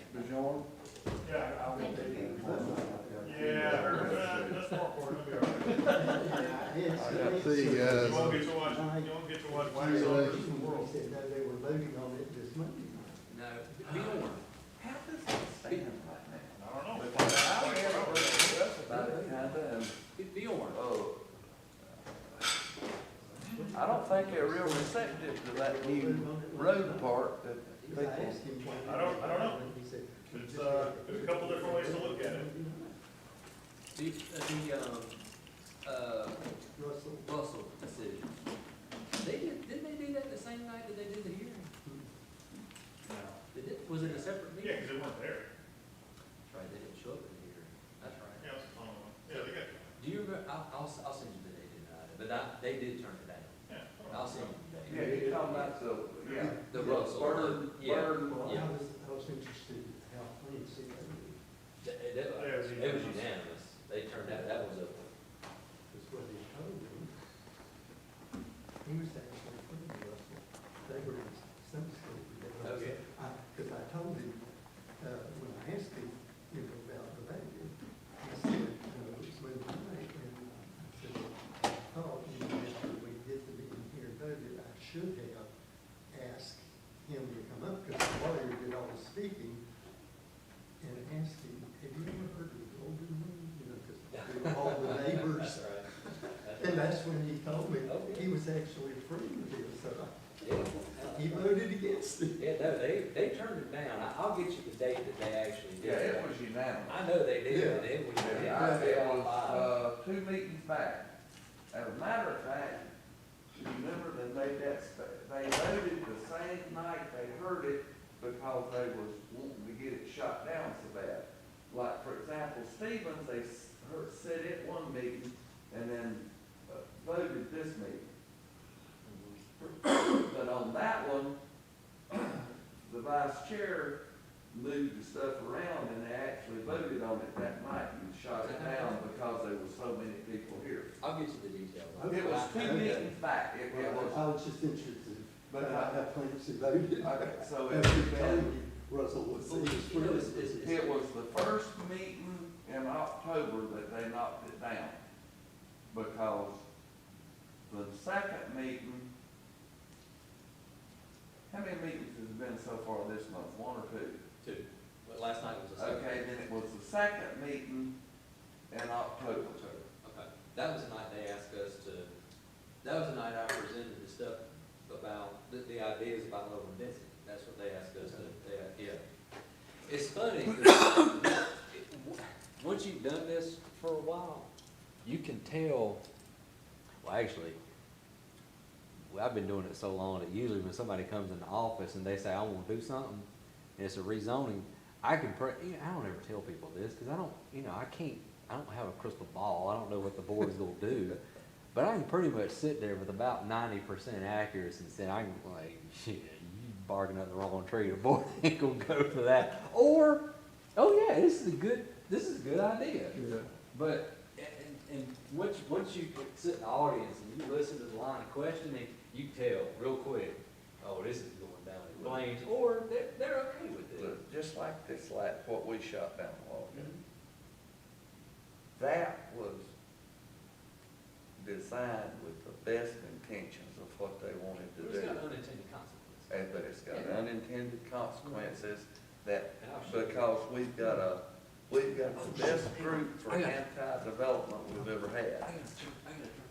Yeah, I heard that. That's more important. It'll be all right. See you guys. You won't get to watch wax on He versus the world. said that they were voting on it this Monday. No, Bjorn. I don't know. Bjorn. Oh. I don't think they're real receptive to that new road part that I people. asked him why. I don't know. He said, There's a couple different ways to look at it. Russell decision. Didn't they do that the same night that they did the hearing? Was it a separate meeting? Yeah, because they weren't there. That's right, they didn't show up at the hearing. That's right. Yeah, it's a phone one. Yeah, they got, Do you remember, I'll send you the date tonight, but they did turn it down. yeah. I'll send you the Yeah, date. you're talking about The Russell. Bird, Yeah. Bird. Well, Yeah. I was interested in how clean city they were. It was unanimous. They turned out, that was a, That's what he told me. He was actually pretty Russell. They were that's when he told me he was actually free with it, so he voted against it. Yeah, no, they turned it down. I'll get you the date that they actually did. Yeah, it that. was unanimous. I know they did, and it was. It was, 2 meetings back. As a matter of fact, you remember they made that, they voted the same night they heard it because they was wanting to get it shot down so bad. Like, for example, Stevens, they said it one meeting and then voted this meeting. But on that one, the vice chair moved the stuff around and they actually voted on it that night and shot it down because there was so many people here. I'll get you the details. It was 2 meetings back, it was, I was just interested, But, but I have plans to vote. okay, so As he told me, Russell was, he was You know, free. it was the first meeting in October that they knocked it down. Because the second meeting, how many meetings has it been so far this month, 1 or 2? Two. But last night was the second. Okay, then it was the second meeting in October. Okay. That was the night they asked us to, that was the night I presented the stuff about, the ideas about low density. That's what they asked us to, yeah. It's funny, 'cause once you've done this for a while, you can tell, well, actually, well, I've been doing it so long that usually when somebody comes in the office and they say, I want to do something, and it's a rezoning, I don't ever tell people this, because I don't have a crystal ball, I don't know what the board's gonna do. But I can pretty much sit there with about 90% accuracy and say, I can, like, shit, you barking up the wrong tree, the board ain't gonna go for that. Or, oh yeah, this is a good idea. But, and once you sit in the audience and you listen to the line of questioning, you tell real quick, oh, this is going down in flames, or they're okay with it. Look, just like this, like what we shot down a while ago. That was designed with the best intentions of what they wanted to It's do. got unintended consequences. But it's got Yeah. unintended consequences that, And I'll show you. because we've got the best group for anti-development we've ever had. I gotta turn